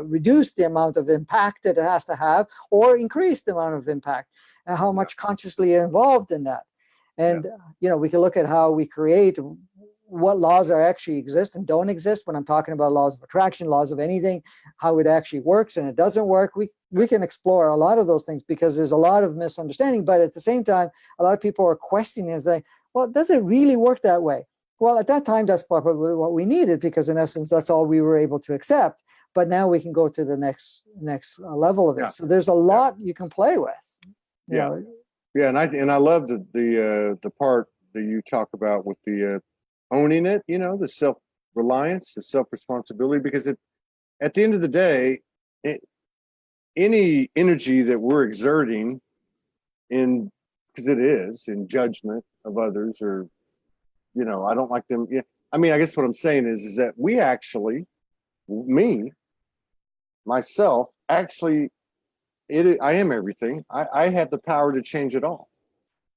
reduce the amount of impact that it has to have or increase the amount of impact, and how much consciously involved in that. And, we can look at how we create, what laws are actually exist and don't exist. When I'm talking about laws of attraction, laws of anything, how it actually works and it doesn't work. We can explore a lot of those things because there's a lot of misunderstanding. But at the same time, a lot of people are questioning and saying, well, does it really work that way? Well, at that time, that's probably what we needed, because in essence, that's all we were able to accept. But now we can go to the next level of it. Yeah. So there's a lot you can play with. You know. Yeah, and I love the part that you talk about with the owning it, the self-reliance, the self-responsibility, because at the end of the day, any energy that we're exerting because it is in judgment of others, or, I don't like them. Yeah. I mean, I guess what I'm saying is that we actually, myself, actually, I am everything. I have the power to change it all.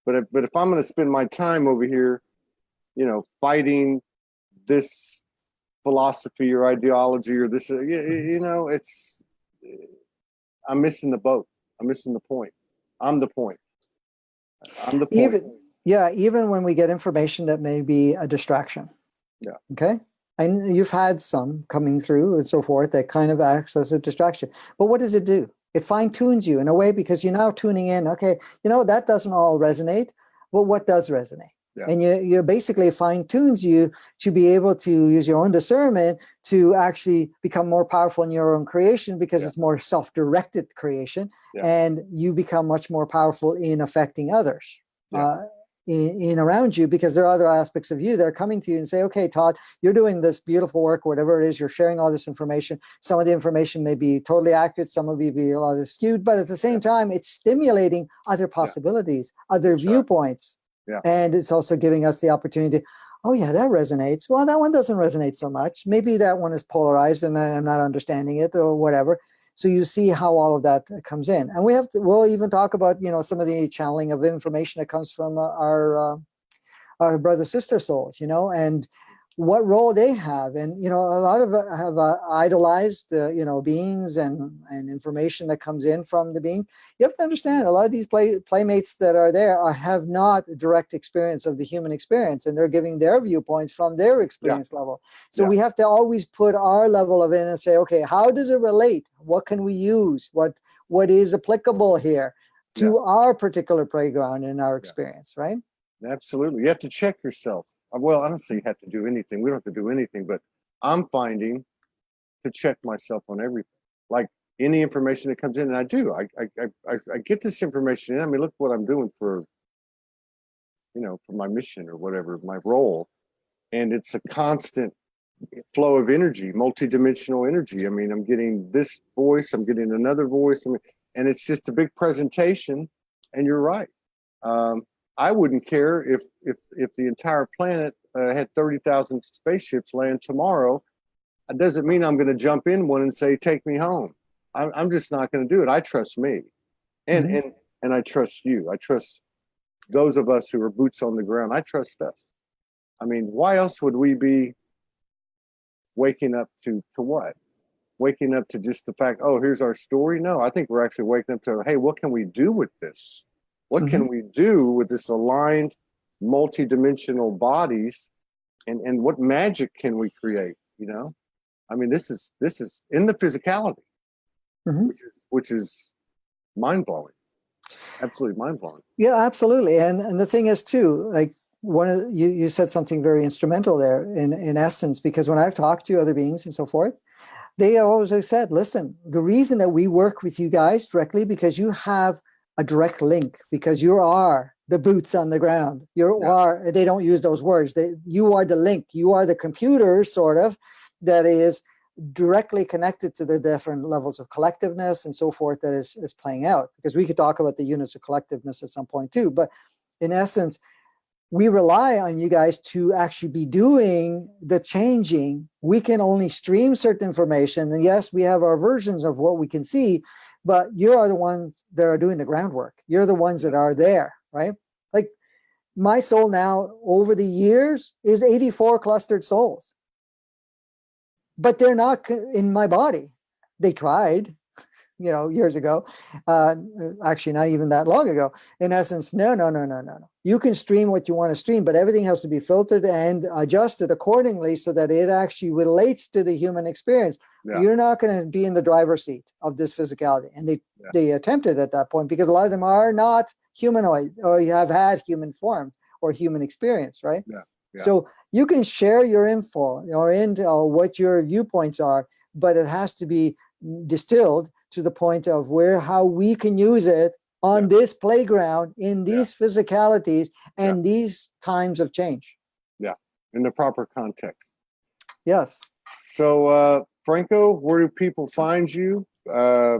But if I'm going to spend my time over here, fighting, this philosophy or ideology or this, you know, it's, I'm missing the boat. I'm missing the point. I'm the point. I'm the point. Even when we get information that may be a distraction. Yeah. Okay. And you've had some coming through and so forth that kind of acts as a distraction. But what does it do? It fine-tunes you in a way, because you're now tuning in. Okay, you know, that doesn't all resonate, but what does resonate? Yeah. And you basically fine-tunes you to be able to use your own discernment to actually become more powerful in your own creation, because it's more self-directed creation, and you become much more powerful in affecting others. In around you, because there are other aspects of you that are coming to you and say, okay, Todd, you're doing this beautiful work, whatever it is, you're sharing all this information. Some of the information may be totally accurate, some of it be a lot skewed, but at the same time, it's stimulating other possibilities, other viewpoints. Yeah. And it's also giving us the opportunity, oh yeah, that resonates. Well, that one doesn't resonate so much. Maybe that one is polarized and I'm not understanding it or whatever. So you see how all of that comes in, and we'll even talk about, you know, some of the channeling of information that comes from our brother sister souls, you know, and what role they have. And you know, a lot of have idolized you know, beings and information that comes in from the being. You have to understand, a lot of these playmates that are there have not direct experience of the human experience, and they're giving their viewpoints from their experience level. So we have to always put our level of it and say, okay, how does it relate? What can we use? What is applicable here to our particular playground in our experience, right? Absolutely. You have to check yourself. Well, I don't say you have to do anything. We don't have to do anything, but I'm finding to check myself on everything. Like any information that comes in, and I do. I get this information in. I mean, look what I'm doing for, you know, for my mission or whatever, my role. And it's a constant flow of energy, multidimensional energy. I mean, I'm getting this voice, I'm getting another voice, and it's just a big presentation. And you're right. I wouldn't care if the entire planet had 30,000 spaceships land tomorrow. It doesn't mean I'm going to jump in one and say, take me home. I'm just not going to do it. I trust me. And I trust you. I trust those of us who are boots on the ground. I trust us. I mean, why else would we be waking up to what? Waking up to just the fact, oh, here's our story? No, I think we're actually waking up to, hey, what can we do with this? What can we do with this aligned, multi-dimensional bodies, and what magic can we create? You know, I mean, this is in the physicality, which is mind blowing, absolutely mind blowing. Yeah, absolutely. And the thing is too, like you said something very instrumental there in essence, because when I've talked to other beings and so forth, they always have said, listen, the reason that we work with you guys directly, because you have a direct link, because you are the boots on the ground. They don't use those words. You are the link. You are the computer, sort of, that is directly connected to the different levels of collectiveness and so forth that is playing out. Because we could talk about the units of collectiveness at some point too. But in essence, we rely on you guys to actually be doing the changing. We can only stream certain information. And yes, we have our versions of what we can see, but you are the ones that are doing the groundwork. You're the ones that are there, right? Like my soul now over the years is 84 clustered souls, but they're not in my body. They tried, you know, years ago, actually not even that long ago. In essence, no. You can stream what you want to stream, but everything has to be filtered and adjusted accordingly so that it actually relates to the human experience. Yeah. You're not going to be in the driver's seat of this physicality. And they attempted at that point, because a lot of them are not humanoid or you have had human form or human experience, right? Yeah. So you can share your info or intel, what your viewpoints are, but it has to be distilled to the point of how we can use it on this playground in these physicalities and these times of change. Yeah, in the proper context. Yes. So, Franco, where do people find you? I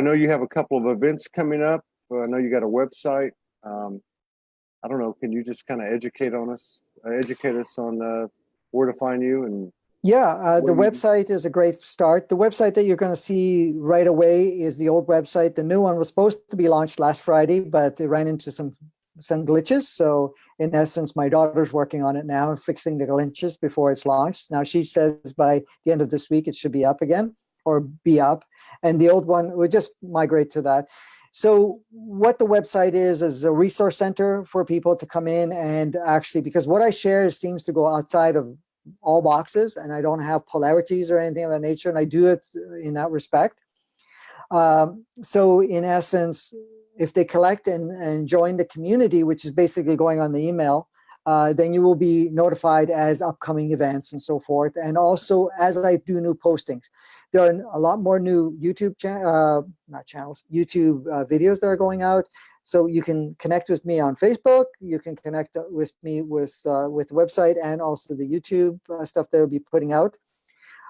know you have a couple of events coming up. I know you got a website. I don't know. Can you just kind of educate us on where to find you? And the website is a great start. The website that you're going to see right away is the old website. The new one was supposed to be launched last Friday, but it ran into some some glitches. So in essence, my daughter's working on it now and fixing the glitches before it's launched. Now she says by the end of this week, it should be up again or be up. And the old one would just migrate to that. So what the website is a resource center for people to come in and actually, because what I share seems to go outside of all boxes, and I don't have polarities or anything of that nature, and I do it in that respect. So in essence, if they collect and join the community, which is basically going on the email, then you will be notified as upcoming events and so forth. And also as I do new postings, there are a lot more new YouTube YouTube videos that are going out. So you can connect with me on Facebook. You can connect with me with the website and also the YouTube stuff that I'll be putting out.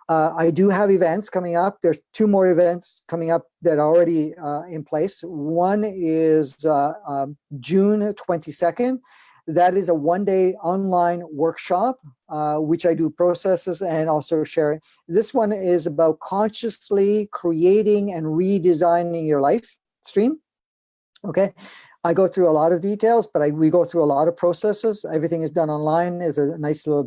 I do have events coming up. There's 2 more events coming up that are already in place. One is June 22nd. That is a 1-day online workshop, which I do processes and also sharing. This one is about consciously creating and redesigning your life stream. Okay. I go through a lot of details, but we go through a lot of processes. Everything is done online. Is a nice little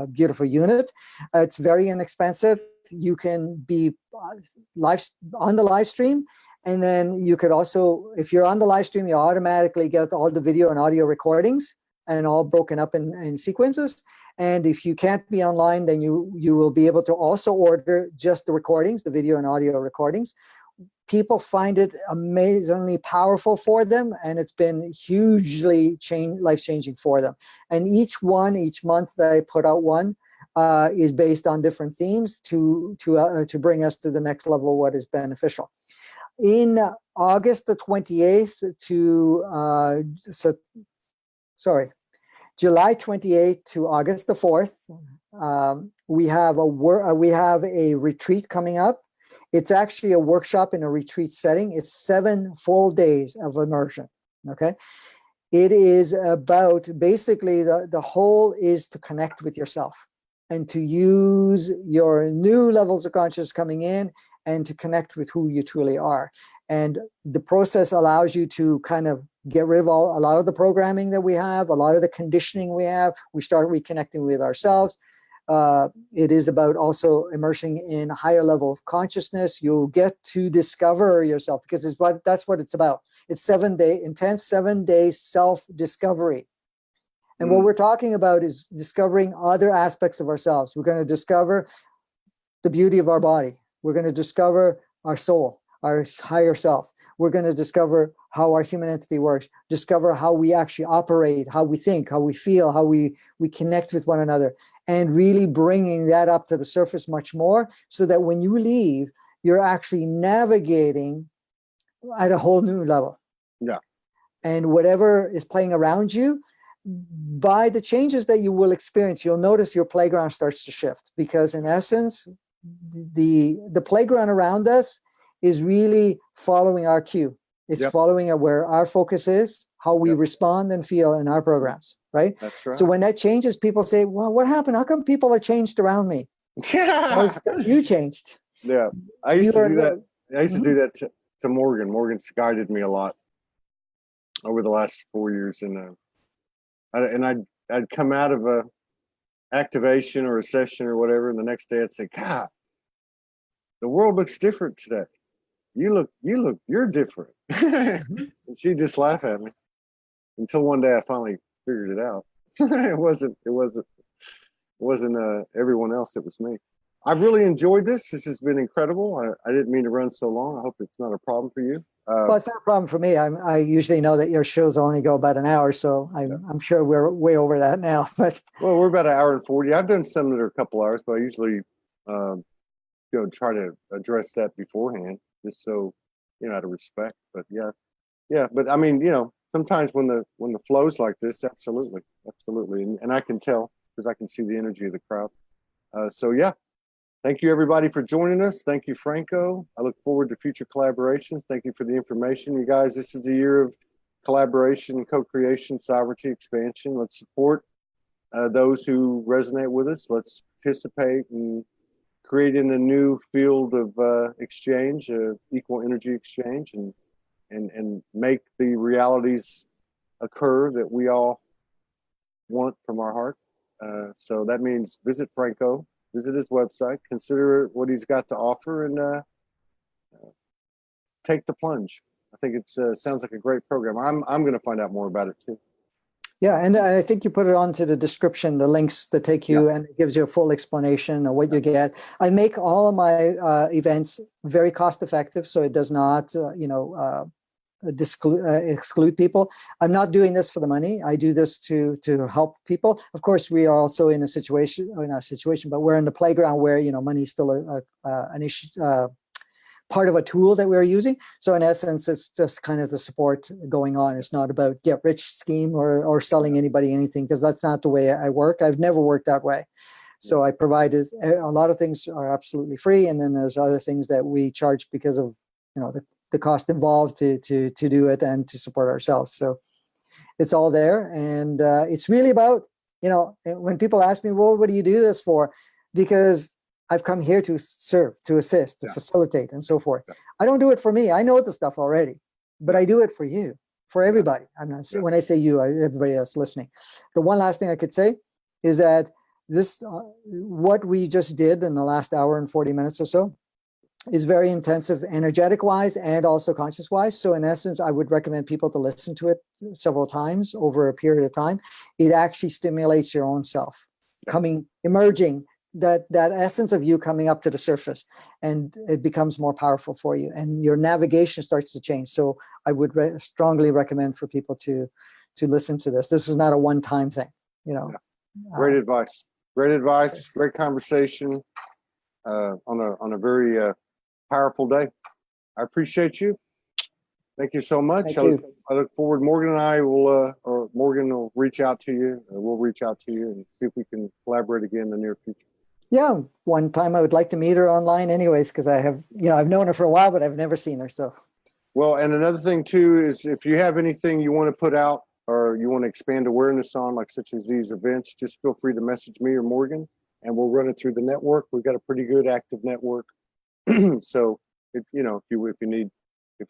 beautiful unit. It's very inexpensive. You can be on the live stream. And then you could also, if you're on the live stream, you automatically get all the video and audio recordings and all broken up in sequences. And if you can't be online, then you will be able to also order just the recordings, the video and audio recordings. People find it amazingly powerful for them, and it's been hugely life-changing for them. And each month that I put out one is based on different themes to bring us to the next level of what is beneficial. In August the 28th to July 28th to August the 4th, we have a retreat coming up. It's actually a workshop in a retreat setting. It's 7 full days of immersion, okay? It is about, basically, the whole is to connect with yourself and to use your new levels of consciousness coming in and to connect with who you truly are. And the process allows you to kind of get rid of a lot of the programming that we have, a lot of the conditioning we have. We start reconnecting with ourselves. It is about also immersing in a higher level of consciousness. You'll get to discover yourself, because that's what it's about. It's 7-day, intense 7-day self-discovery. And what we're talking about is discovering other aspects of ourselves. We're going to discover the beauty of our body. We're going to discover our soul, our higher self. We're going to discover how our human entity works, discover how we actually operate, how we think, how we feel, how we connect with one another, and really bringing that up to the surface much more, so that when you leave, you're actually navigating at a whole new level. Yeah. And whatever is playing around you, by the changes that you will experience, you'll notice your playground starts to shift, because in essence, the playground around us is really following our cue. It's following where our focus is, how we respond and feel in our programs, right? That's right. So when that changes, people say, well, what happened? How come people are changed around me? Well, because you changed. Yeah. I used to do that. I used to do that to Morgan. Morgan's guided me a lot over the last 4 years. And I'd come out of a activation or a session or whatever, and the next day I'd say, God, the world looks different today. You're different. And she'd just laugh at me until one day I finally figured it out. It wasn't everyone else. It was me. I've really enjoyed this. This has been incredible. I didn't mean to run so long. I hope it's not a problem for you. Well, it's not a problem for me. I usually know that your shows only go about an hour, so I'm sure we're way over that now. But we're about an hour and 40. I've done some that are a couple hours, but I usually try to address that beforehand, just so out of respect. But yeah. But I mean, sometimes when the flow's like this, absolutely, and I can tell because I can see the energy of the crowd. So yeah. Thank you, everybody, for joining us. Thank you, Franco. I look forward to future collaborations. Thank you for the information. You guys, this is the year of collaboration, co-creation, sovereignty, expansion. Let's support those who resonate with us. Let's participate in creating a new field of exchange, equal energy exchange, and make the realities occur that we all want from our heart. So that means visit Franco, visit his website, consider what he's got to offer, and take the plunge. I think it sounds like a great program. I'm going to find out more about it too. Yeah, and I think you put it onto the description, the links that take you, and it gives you a full explanation of what you get. I make all of my events very cost effective, so it does not, exclude people. I'm not doing this for the money. I do this to help people. Of course, we are also in a situation, or not a situation, but we're in the playground where money is still an issue. Part of a tool that we're using. So in essence, it's just kind of the support going on. It's not about get rich scheme or selling anybody anything, because that's not the way I work. I've never worked that way. So I provide a lot of things are absolutely free. And then there's other things that we charge because of, the cost involved to do it and to support ourselves. So it's all there. And it's really about, when people ask me, well, what do you do this for? Because I've come here to serve, to assist, to facilitate, and so forth. I don't do it for me. I know the stuff already, but I do it for you, for everybody. I'm not when I say you, everybody else listening. The one last thing I could say is that this, what we just did in the last hour and 40 minutes or so, is very intensive, energetic-wise and also conscious-wise. So in essence, I would recommend people to listen to it several times over a period of time. It actually stimulates your own self, emerging. That essence of you coming up to the surface, and it becomes more powerful for you, and your navigation starts to change. So I would strongly recommend for people to listen to this. This is not a one-time thing, Great advice. Great conversation on a very powerful day. I appreciate you. Thank you so much. I look forward. Morgan and I will, or Morgan will reach out to you. We'll reach out to you and see if we can collaborate again in the near future. Yeah, one time I would like to meet her online anyways, because I have, I've known her for a while, but I've never seen her. So, well, and another thing too is if you have anything you want to put out or you want to expand awareness on, like such as these events, just feel free to message me or Morgan, and we'll run it through the network. We've got a pretty good active network. So if you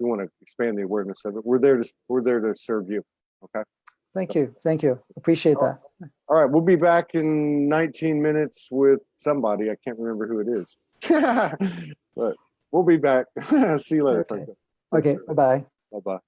want to expand the awareness of it, we're there to serve you. Okay. Thank you. Appreciate that. All right, we'll be back in 19 minutes with somebody. I can't remember who it is, but we'll be back. See you later. Okay. Bye-bye. Bye-bye.